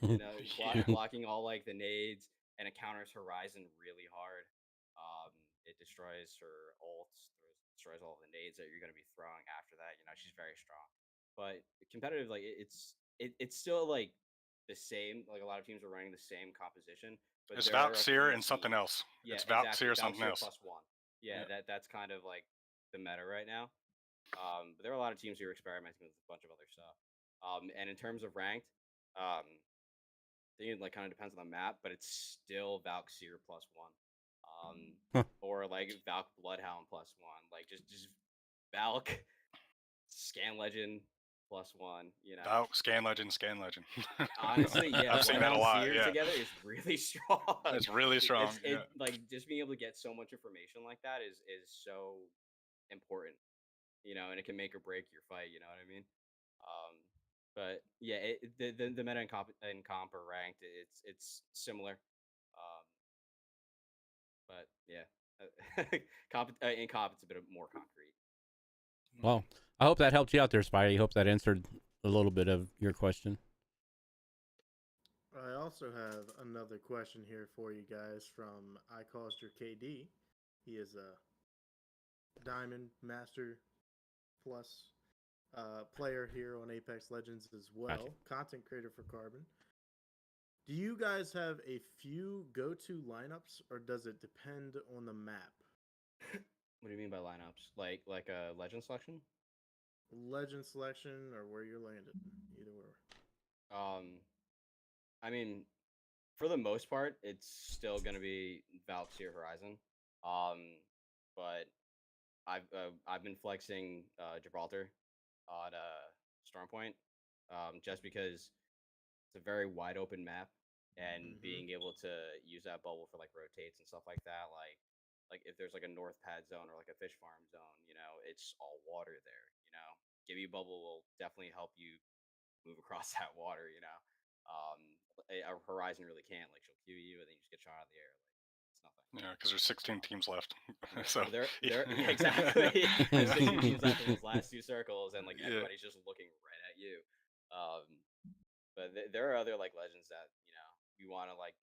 Yeah. Blocking all like the nades, and it counters Horizon really hard. It destroys her ults, destroys all the nades that you're going to be throwing after that. She's very strong. But competitive, like it's still like the same. Like a lot of teams are running the same composition, but It's there are a Valkyr few and something teams. else. Yeah, It's exactly. Valkyr or something Valkyr else. +1. Yeah, Yeah. that's kind of like the meta right now. But there are a lot of teams who are experimenting with a bunch of other stuff. And in terms of ranked, I think it like kind of depends on the map, but it's still Valk Seer +1, Huh. or like Valk Bloodhound +1, like just Valk Scan Legend +1. Valk, Scan Legend. Honestly, yeah, I've seen that a Bloodhound lot. Seer Yeah. together is really strong. It's really strong. Yeah. Like just being able to get so much information like that is so important, and it can make or break your fight. You know what I mean? But yeah, the meta and comp are ranked. It's similar, um, but yeah, in comp it's a bit more concrete. Well, I hope that helped you out there, Spidey. Hope that answered a little bit of your question. also have another question here for you guys from I Caused Your KD. He is a Diamond Master Plus player here on Apex Legends as well, Gotcha. content creator for Carbon. Do you guys have a few go-to lineups, or does it depend on the map? What do you mean by lineups? Like a legend selection? Legend selection, or where you're landed, either or. I mean, for the most part, it's still gonna be Valve Tier Horizon. But I've been flexing Gibraltar on Stormpoint, just because it's a very wide open map, and being able to use that bubble for like rotates and stuff like that, like if there's like a north pad zone or like a fish farm zone, it's all water there. Give you bubble will definitely help you move across that water. A Horizon really can't. Like she'll Q you and then you just get shot out of the air. Like it's nothing. Yeah, because there's 16 teams left. So They're exactly. There's 16 teams left in those last 2 circles, and like Yeah. everybody's just looking right at you. But there are other like legends that you want to like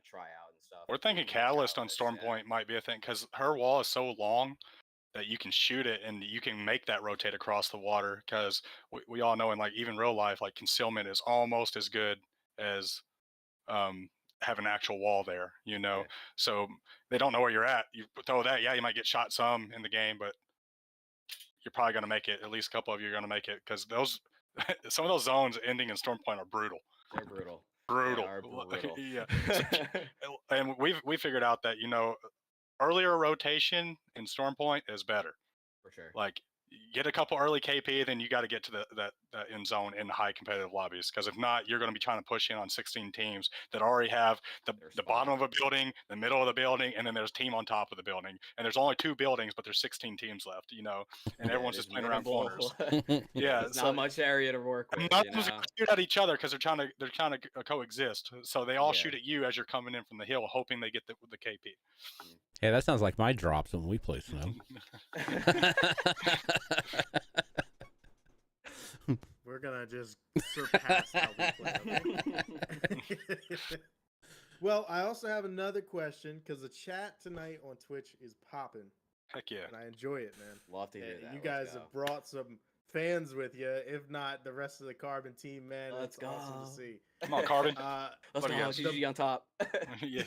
try out and stuff. We're thinking Catalyst on Stormpoint might be a thing because her wall is so long that you can shoot it and you can make that rotate across the water. Because we all know in like even real life, like concealment is almost as good as have an actual wall there. Yeah. So they don't know where you're at. You throw that, yeah, you might get shot some in the game, but you're probably going to make it. At least a couple of you are going to make it because those some of those zones ending in Stormpoint are brutal. They're brutal. Brutal. They are brutal. Yeah. And we figured out that earlier rotation in Stormpoint is better. For sure. Like get a couple early KP, then you got to get to that end zone in high competitive lobbies. Because if not, you're going to be trying to push in on 16 teams that already have the bottom of a building, the middle of the building, and then there's a team on top of the building. And there's only 2 buildings, but there's 16 teams left. And everyone's just playing around corners. Yeah, there's not much area to work with. None of them shoot at each other because they're trying to coexist. So they all shoot at you as you're coming in from the hill, hoping they get the KP. Hey, that sounds like my drops when we play snow. We're gonna just surpass how we play. Okay? Well, I also have another question because the chat tonight on Twitch is popping. Heck yeah. And I enjoy it, man. Love to hear that. You guys have brought some fans with you. If not, the rest of the Carbon team, man. Let's it's go. awesome to see. Come on, Carbon. Let's go. CGG on top. Yeah.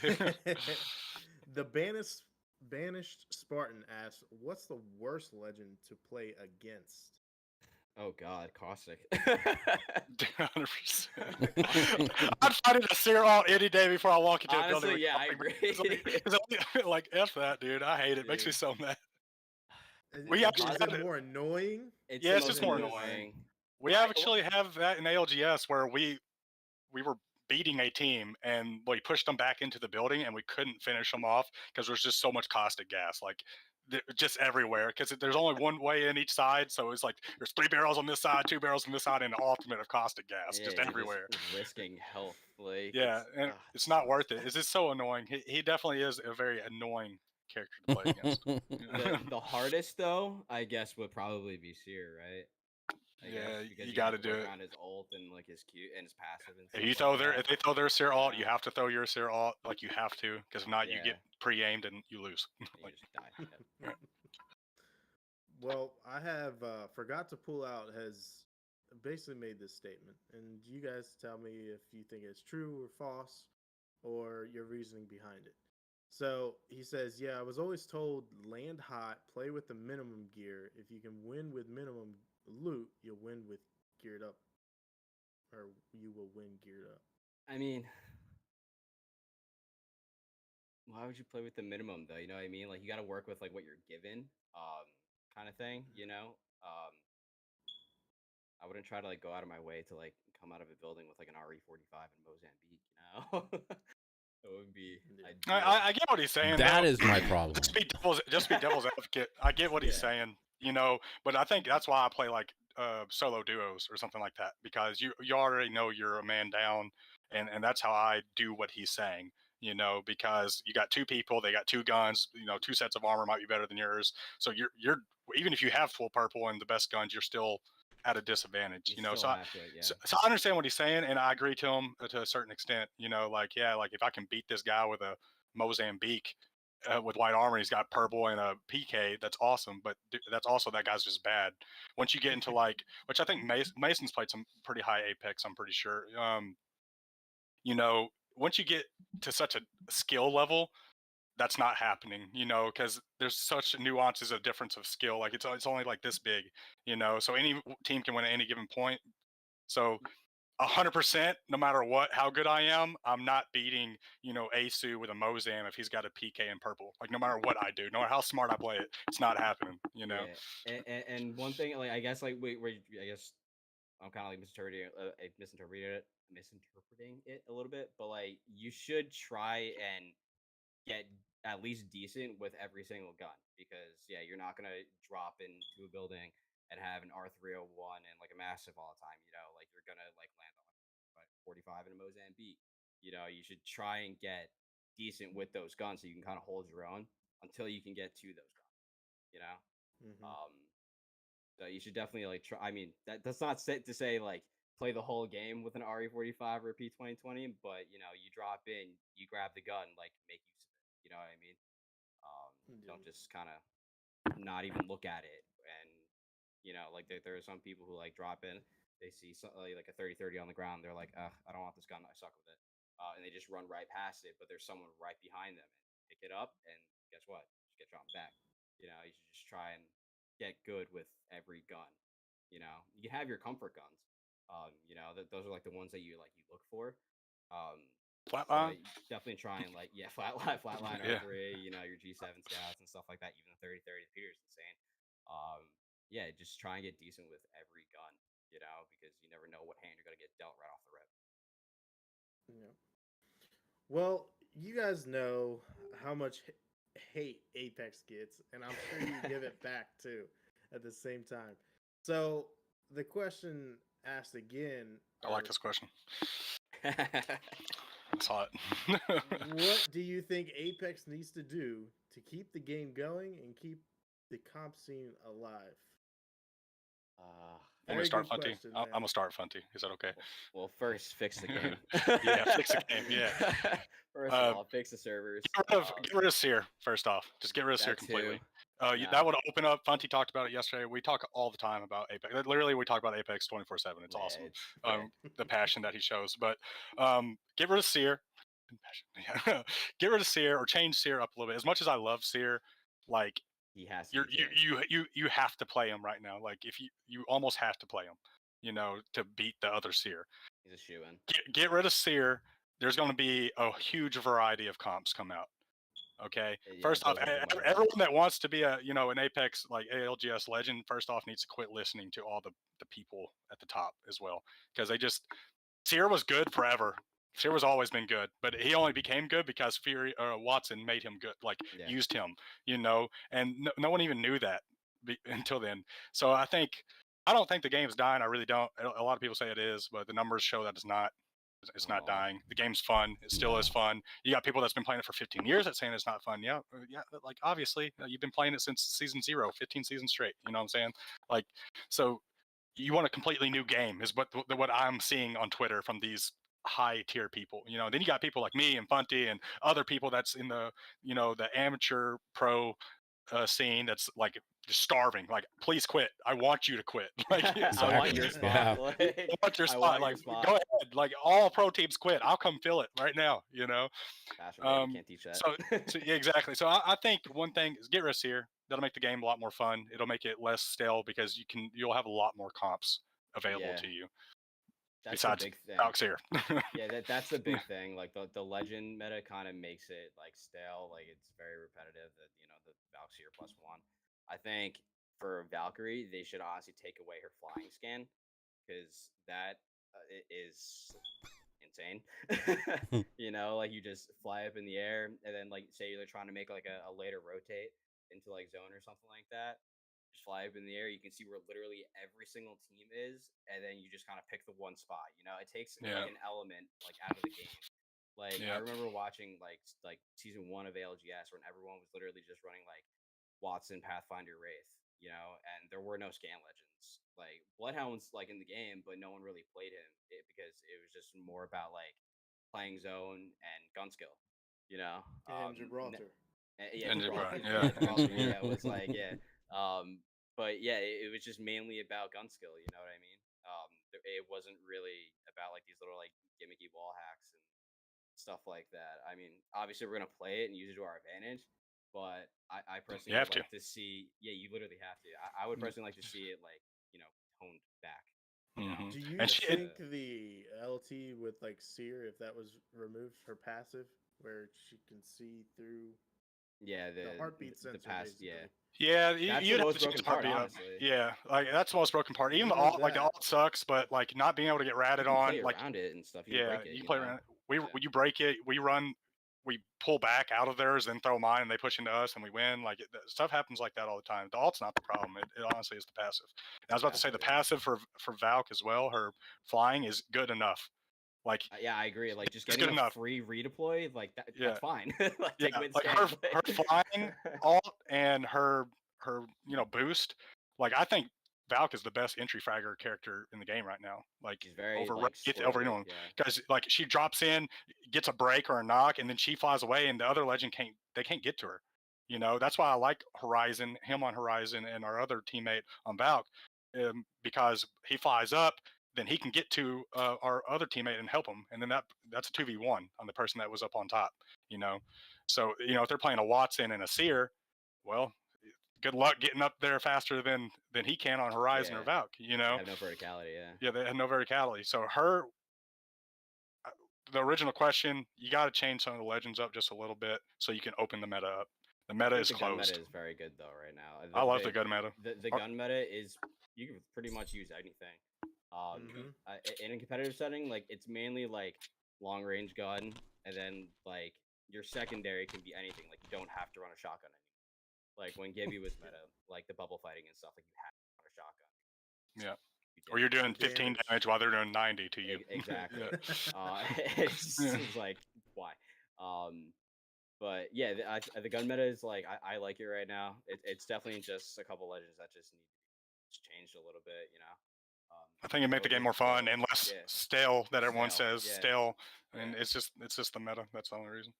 The banished Spartan asks, "What's the worst legend to play against?" Oh God, Caustic. 100%. I'd fight it a Seer alt any day before I walk into a building. Honestly, yeah, I agree. Like F that, dude. I hate it. It makes me so mad. We actually is it more annoying? Yeah, it's just more annoying. We actually have that in ALGS where we were beating a team and we pushed them back into the building and we couldn't finish them off because there's just so much caustic gas, like just everywhere. Because there's only one way in each side, so it's like there's 3 barrels on this side, 2 barrels on this side, and an ultimate of caustic gas just everywhere. Just risking health, like yeah, and it's not worth it. It's just so annoying. He definitely is a very annoying character to play against. The hardest though, I guess, would probably be Seer, right? You got to do it. On his ult and like his Q and his passive. And if they throw their Seer alt, you have to throw your Seer alt. Like you have to, because if not, you get pre-aimed and you lose. You just die. Yeah. Well, I have forgot to pull out has basically made this statement, and you guys tell me if you think it's true or false, or your reasoning behind it. So he says, "Yeah, I was always told land hot, play with the minimum gear. If you can win with minimum loot, you'll win with geared up, or you will win geared up." I mean, why would you play with the minimum though? You know what I mean? Like you got to work with like what you're given, kind of thing. I wouldn't try to like go out of my way to like come out of a building with like an RE45 in Mozambique. It would be. I get what he's saying. That is my problem. Just be devil's advocate. I get what he's saying, but I think that's why I play like solo duos or something like that, because you already know you're a man down, and that's how I do what he's saying. Because you got 2 people, they got 2 guns, 2 sets of armor might be better than yours. So you're even if you have full purple and the best guns, you're still at a disadvantage. You So still have to, yeah. so I understand what he's saying, and I agree to him to a certain extent. Like if I can beat this guy with a Mozambique. With white armor, he's got purple and a PK. That's awesome, but that's also that guy's just bad. Once you get into which I think Mason's played some pretty high Apex. I'm pretty sure. Once you get to such a skill level, that's not happening, because there's such nuances of difference of skill. Like it's only like this big, so any team can win at any given point. So 100%, no matter how good I am, I'm not beating, Asu with a Mozam if he's got a PK in purple. Like no matter what I do, no matter how smart I play it, it's not happening, Yeah, and one thing, like I guess, like I guess I'm kind of like misinterpreting it a little bit, but like you should try and get at least decent with every single gun, because you're not gonna drop into a building and have an R301 and like a massive all the time. Like you're gonna like land on 45 in a Mozambique. You should try and get decent with those guns so you can kind of hold your own until you can get to those guns. You know, Mm-hmm. so you should definitely like try. I mean, that's not to say like play the whole game with an RE45 or a P2020, but you drop in, you grab the gun, like make use of it. You know what I mean? Don't just kind of not even look at it. And like there are some people who like drop in, they see like a 30-30 on the ground, they're like, I don't want this gun, I suck with it, and they just run right past it. But there's someone right behind them and pick it up, and guess what? Just get shot back. You should just try and get good with every gun. You have your comfort guns. Those are like the ones that you look for. So Flatline. definitely try and flatline Yeah. R3, your G7 scouts and stuff like that. Even the 30-30 Peter is insane. Just try and get decent with every gun, because you never know what hand you're gonna get dealt right off the rip. Yeah. Well, you guys know how much hate Apex gets, and I'm sure you give it back too at the same time. So the question asked again: I like this question. It's hot. what do you think Apex needs to do to keep the game going and keep the comp scene alive? I'm gonna start Funty. I'm gonna start Funty. Is that okay? Well, first fix the game. Yeah, fix the game. Yeah. First of all, fix the servers. Get rid of Seer. First off, just get rid of Seer completely. That would open up. Funty talked about it yesterday. We talk all the time about Apex. Literally, we talk about Apex 24/7. It's awesome. The passion that he shows. But get rid of Seer. Get rid of Seer or change Seer up a little bit. As much as I love Seer, like he has to you have to play him right now. Like if you almost have to play him, to beat the other Seer. He's a shoe-in. Get rid of Seer. There's going to be a huge variety of comps come out. Okay. First off, everyone that wants to be an Apex like ALGS legend, first off needs to quit listening to all the people at the top as well, because Seer was good forever. Seer was always been good, but he only became good because Watson made him good, used him, and no one even knew that until then. So I don't think the game's dying. I really don't. A lot of people say it is, but the numbers show that it's not. It's not dying. The game's fun. It still is fun. You got people that's been playing it for 15 years that's saying it's not fun. Yeah, like obviously you've been playing it since season 0, 15 seasons straight. You know what I'm saying? Like, so you want a completely new game is what I'm seeing on Twitter from these high tier people. Then you got people like me and Funty and other people that's in the the amateur pro scene that's like just starving. Like, please quit. I want you to quit. Like, I want your spot. Yeah. I want your spot. Like, go ahead. Like, all pro teams quit. I'll come fill it right now. You can't teach that. So yeah, exactly. So I think one thing is get rid of Seer. That'll make the game a lot more fun. It'll make it less stale because you'll have a lot more comps available to you. That's besides the big thing. Valkyrie. That's the big thing. Like the legend meta kind of makes it like stale. Like it's very repetitive. That the Valkyrie +1. I think for Valkyrie, they should honestly take away her flying scan, because that is insane. Like you just fly up in the air, and then like say you're trying to make like a later rotate into like zone or something like that. Just fly up in the air, you can see where literally every single team is, and then you just kind of pick the one spot. It takes like an element like out of the game. Like I remember watching like season 1 of ALGS when everyone was literally just running like Watson, Pathfinder, Wraith, and there were no scan legends. Like Bloodhound's like in the game, but no one really played him because it was just more about like playing zone and gun skill. You know, And Gibraltar. yeah, And Gibraltar, Gibraltar, yeah. Gibraltar, yeah, it was like but yeah, it was just mainly about gun skill. You know what I mean? It wasn't really about like these little like gimmicky wall hacks and stuff like that. I mean, obviously we're gonna play it and use it to our advantage, but I You personally have would to. like to see. Yeah, you literally have to. I would Mm. personally like to see it like toned back. You know, Mhm. Do you And just she, think the LT with like Seer, if that was removed, her passive, where she can see through yeah, the heartbeat the sensor, past, yeah, basically? yeah, that's the you'd have most to change broken the part, heartbeat up. honestly. Yeah, like that's the most broken part. Even the Remove alt, like the that. alt sucks, but like not being able to get You ratted can play on, like around it and stuff. You can yeah, break it. you can You play know, around. yeah, You break it, we run, we pull back out of theirs, then throw mine, and they push into us, and we win. Like stuff happens like that all the time. The alt's not the problem. It honestly is the passive. And I was about to say the yeah. passive for Valk as well. Her flying is good enough. Like Yeah, I agree. Like just it's getting good a enough. free redeploy, like Yeah, that's fine. Like yeah. take away the Like scan. her flying alt and her boost. Like I think Valk is the best entry fragger character in the game right now. Like She's very over like over squirrely. anyone, Yeah, because like she drops in, gets a break or a knock, and then she flies away, and the other legend can't get to her. That's why I like Horizon, him on Horizon, and our other teammate on Valk, because he flies up, then he can get to our other teammate and help him, and then that's a 2v1 on the person that was up on top. You know, so if they're playing a Watson and a Seer, well, good luck getting up there faster than he can on Horizon yeah. or Valk. They have no verticality. Yeah. Yeah, they have no verticality. So the original question, you got to change some of the legends up just a little bit so you can open the meta up. The I meta think is the gun closed. meta is very good though right now. I love the gun meta. The gun meta is you can pretty much use anything. In a competitive setting, like it's mainly like long range gun, and then like your secondary can be anything. Like you don't have to run a shotgun anymore. Like when Gibby was meta, like the bubble fighting and stuff, like you had to run a shotgun. Yeah. You Or you're doing The 15 damage. damage while they're doing 90 to you. Exactly. Yeah. It just seems like why. But yeah, the gun meta is like I like it right now. It's definitely just a couple legends that just need to be changed a little bit. I think it make the game Overly more fun skill, and less yeah, stale that everyone stale, says yeah, stale. And yeah. it's just the meta. That's the only reason.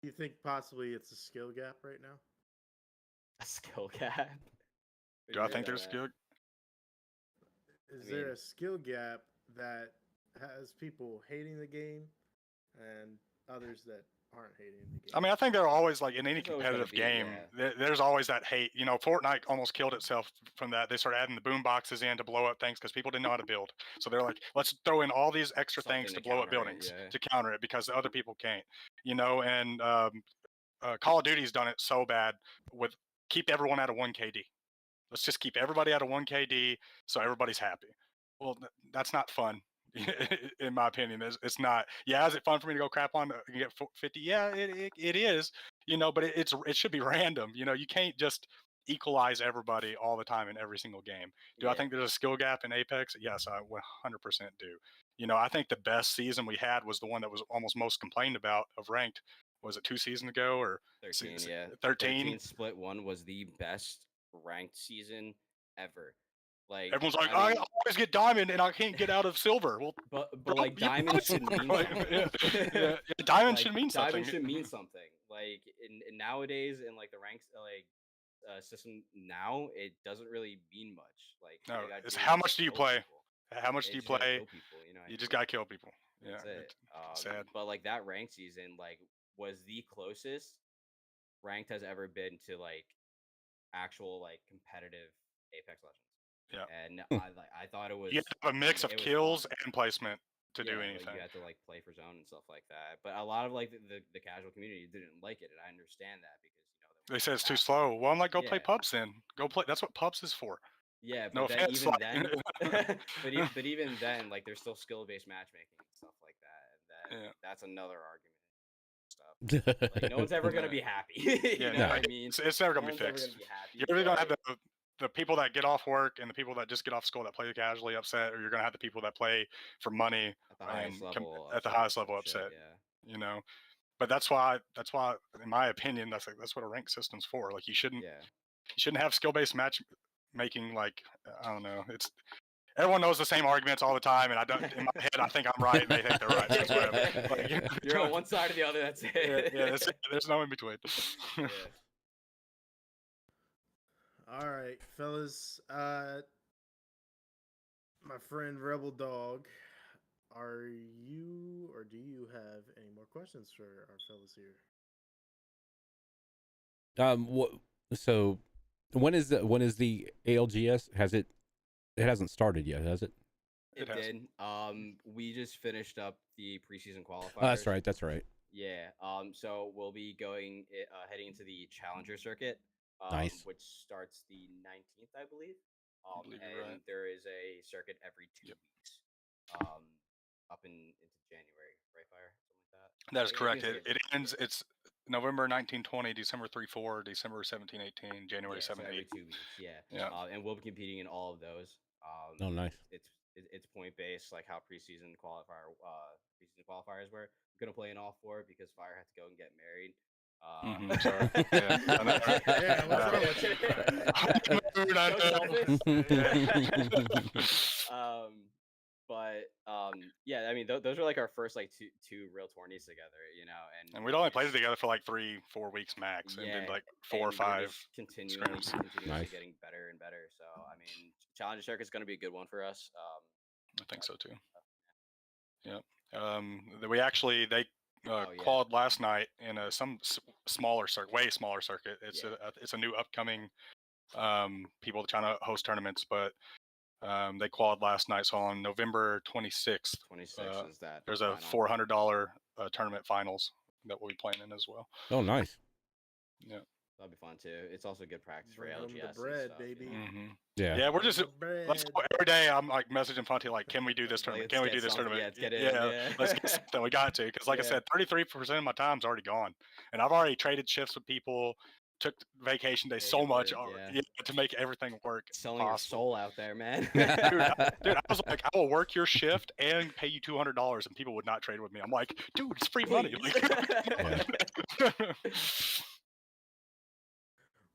Do you think possibly it's a skill gap right now? A skill gap. What do Do you I mean think by there's that? skill? Is I there mean, a skill gap that has people hating the game and others that aren't hating the game? I mean, I think there are always, like in any there's always gonna competitive be, game, yeah. there's always that hate. Fortnite almost killed itself from that. They started adding the boom boxes in to blow up things because people didn't know how to build. So they're like, let's throw in all these extra things Something to to blow up counter it, buildings yeah. to counter it because the other people can't. And Call of Duty's done it so bad with keep everyone at a 1 KD. Let's just keep everybody at a 1 KD so everybody's happy. Well, that's not fun. In my opinion, it's not. Yeah, is it fun for me to go crap on and get 50? Yeah, it is. But it should be random. You can't just equalize everybody all the time in every single game. Do I Yeah, think there's a skill gap in Apex? Yes, I 100% do. I think the best season we had was the one that was almost most complained about of ranked. Was it 2 seasons ago or 13, yeah. 13? Split 1 was the best ranked season ever. Like, Everyone's like, I I mean, always get diamond and I can't get out of silver. Well, but bro, like you diamond put should silver, mean like, something. yeah, diamond Like should mean something. diamond should mean something. Like in nowadays in like the ranks system now, it doesn't really mean much. Like all No, you gotta it's do how is much just do you kill play? people. How much Yeah, do you you just gotta play? kill people. You know what I You just mean? gotta kill people. Yeah, That's it. it's sad. But like that ranked season, like was the closest ranked has ever been to like actual like competitive Apex Legends. Yeah, And Hmm. I thought it was you have to have a mix of it was kills fun. and placement to do Yeah, like anything. you had to like play for zone and stuff like that. But a lot of like the casual community didn't like it, and I understand that because They they say want it's too fast. slow. Well, I'm like, go play Yeah, pubs then. Go play. That's what pubs is for. yeah, No but then offense, even like, then, but even then, like there's still skill based matchmaking and stuff like that, and yeah. that's another argument. Stuff like no one's ever gonna be happy. You know No. what I mean? It's never No gonna be one's ever fixed. gonna be happy. You're either gonna have But the people that get off work and the people that just get off school that play casually upset, or you're gonna have the people that play for money at the highest and level, at the upset highest or some level shit, upset. yeah, But that's why, in my opinion, that's what a rank system's for. Like you shouldn't yeah. shouldn't have skill-based matchmaking. Like, I don't know. It's everyone knows the same arguments all the time, and I don't. In my head, I think I'm right, and they think they're right. So it's whatever. Like, You're on one side or the other. That's it. yeah, that's it. There's no in between. Yeah. All right, fellas. My friend Rebel Dog, are you or do you have any more questions for our fellas here? What? So, when is the ALGS? Has it? It hasn't started yet, has it? It has. did. We just finished up the preseason qualifiers. That's right. That's right. Yeah. So we'll be going heading into the Challenger circuit. Nice. Which starts the 19th, I believe. believe And you're right. there is a circuit every 2 Yep. weeks. Up into January, right, Fire? Something like that. That is I correct. think It ends. It's November 1920, December 3-4, December 17-18, January Yeah, so 7-8. every 2 weeks, yeah. Yeah. And we'll be competing in all of those. Oh, nice. It's point based, like how preseason qualifiers were. We couldn't play in all 4 because Fire had to go and get married. Sorry. Yeah, I know, right? Yeah, what's wrong with you? But yeah, I mean, those are like our first like two real tourneys together, And we'd only played together for like 3-4 weeks max, and then like 4 or 5 continuously Nice. getting better and better. So I mean, Challenger Circuit's going to be a good one for us. I think so too. Yep. We actually they yeah. qualified last night in some smaller circuit, way smaller circuit. It's a new upcoming people trying to host tournaments, but they qualified last night. So on November 26th, is that there's a $400 tournament finals that we'll be playing in as well. Oh, nice. Yeah. That'll be fun too. It's also good practice for Bring home LGS. the bread, and stuff, baby. Yeah. Yeah, we're just bread. every day. I'm like messaging Fonte like, can we do this tournament? Can we do this tournament? Yeah, let's get it. Yeah. Let's get something. We got to, because like I said, 33% of my time's already gone, and I've already traded shifts with people, took vacation days so much to make everything work. Selling your soul out there, man. dude, I was like, I will work your shift and pay you $200, and people would not trade with me. I'm like, dude, it's free money.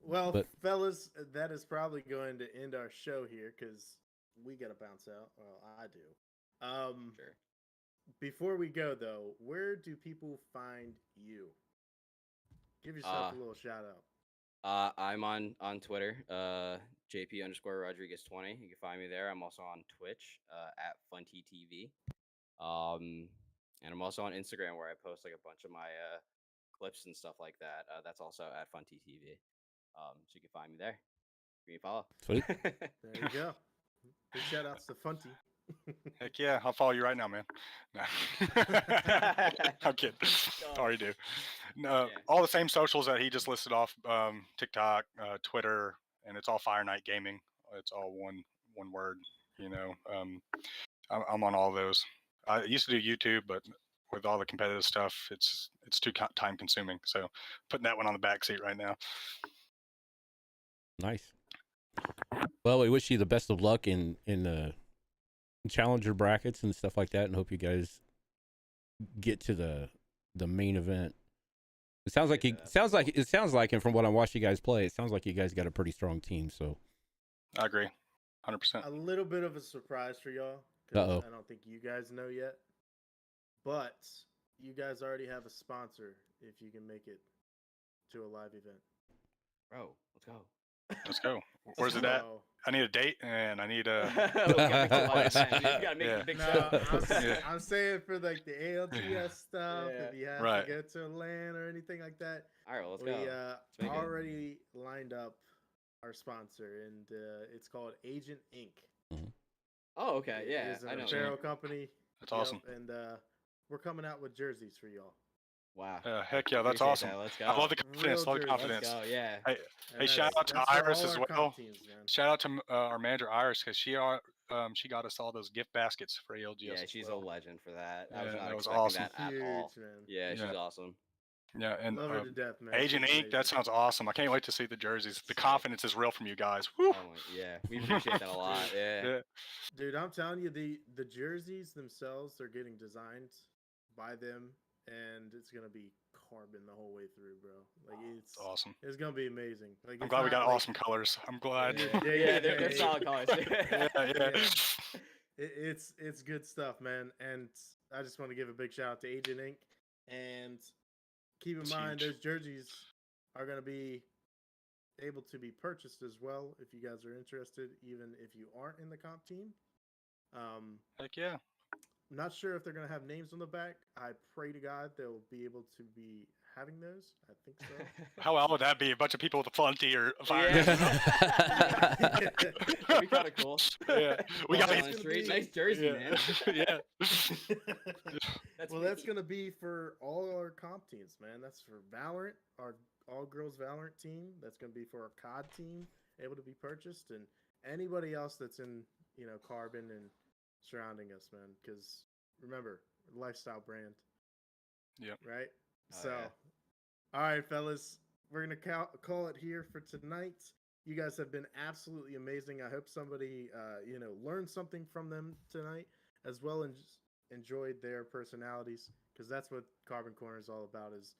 Well, fellas, that is probably going to end our show here because we got to bounce out. Well, I do. Sure. Before we go, though, where do people find you? Give yourself a little shout out. I'm on Twitter, JP_Rodriguez20. You can find me there. I'm also on Twitch at FunTTV. And I'm also on Instagram where I post like a bunch of my clips and stuff like that. That's also at FunTTV. So you can find me there. Give me a follow. Sweet. There you go. Big shout outs to Funty. Heck yeah, I'll follow you right now, man. No. I'm kidding. Already do. No, all the same socials that he just listed off: TikTok, Twitter, and it's all Fire Night Gaming. It's all one word. I'm on all those. I used to do YouTube, but with all the competitive stuff, it's too time consuming. So putting that one on the back seat right now. Nice. Well, we wish you the best of luck in the challenger brackets and stuff like that, and hope you guys get to the main event. It sounds like and from what I watched you guys play, it sounds like you guys got a pretty strong team. So I agree, 100%. A little bit of a surprise for y'all. I don't think you guys know yet, but you guys already have a sponsor if you can make it to a live event. Bro, let's go. Let's go. Where's it at? I need a date and I need a. I'm saying for like the ALGS stuff. If you have to go to Atlanta or anything like that. All right, well, let's go. We already lined up our sponsor, and it's called Agent Inc. Mm-hmm. Oh, okay, yeah. It's an apparel company. That's awesome. And we're coming out with jerseys for y'all. Wow. Heck yeah, that's awesome. Let's go. I love the confidence. Love the confidence. Let's go, yeah. Hey, shout out to Iris as well. Shout out to our manager Iris, because she got us all those gift baskets for ALGS. Yeah, she's a legend for that. I was not that was expecting awesome. that at all. Man. Yeah, she's awesome. Yeah, and love her to death, man. Agent Inc. That sounds awesome. I can't wait to see the jerseys. The confidence is real from you guys. Woo. Yeah, we appreciate that a lot. Yeah. Dude, I'm telling you, the jerseys themselves are getting designed by them, and it's gonna be carbon the whole way through, bro. Like Awesome. it's gonna be amazing. Like I'm glad we got awesome colors. I'm glad. Yeah, they're solid colors. yeah. It's good stuff, man. And I just want to give a big shout out to Agent Inc. And keep in It's mind huge. those jerseys are gonna be able to be purchased as well if you guys are interested, even if you aren't in the comp team. Heck yeah. I'm not sure if they're going to have names on the back. I pray to God they'll be able to be having those. I think so. How well would that be? A bunch of people with a Funty or a fire. Yeah. That'd be kind of cool. Yeah. We got Walking on the street. Nice jersey, man. yeah. That's going to be for all our comp teams, man. That's for Valorant, our all-girls Valorant team. That's going to be for our COD team, able to be purchased, and anybody else that's in, Carbon and surrounding us, man. Because remember, lifestyle brand. Yep. Right. Oh, So, yeah. all right, fellas, we're gonna call it here for tonight. You guys have been absolutely amazing. I hope somebody, learned something from them tonight, as well as enjoyed their personalities, because that's what Carbon Corner is all about: is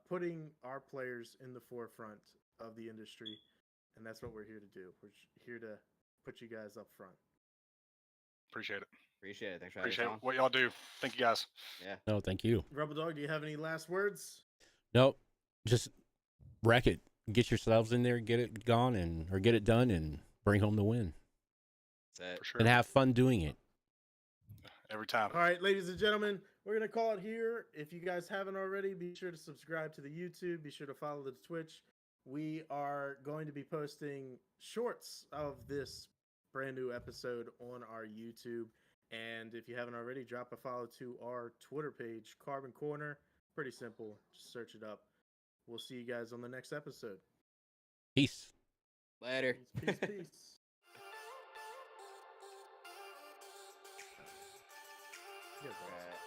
putting our players in the forefront of the industry, and that's what we're here to do. We're here to put you guys up front. Appreciate it. Appreciate it. Thanks for having Appreciate us on. what y'all do. Thank you guys. Yeah. No, thank you. Rebel Dog, do you have any last words? Nope. Just wreck it. Get yourselves in there, get it gone, or get it done, and bring home the win. That's it. For sure. And have fun doing it. Every time. All right, ladies and gentlemen, we're going to call it here. If you guys haven't already, be sure to subscribe to the YouTube. Be sure to follow the Twitch. We are going to be posting shorts of this brand new episode on our YouTube. And if you haven't already, drop a follow to our Twitter page, Carbon Corner. Pretty simple. Just search it up. We'll see you guys on the next episode. Peace. Later. Peace. Alright.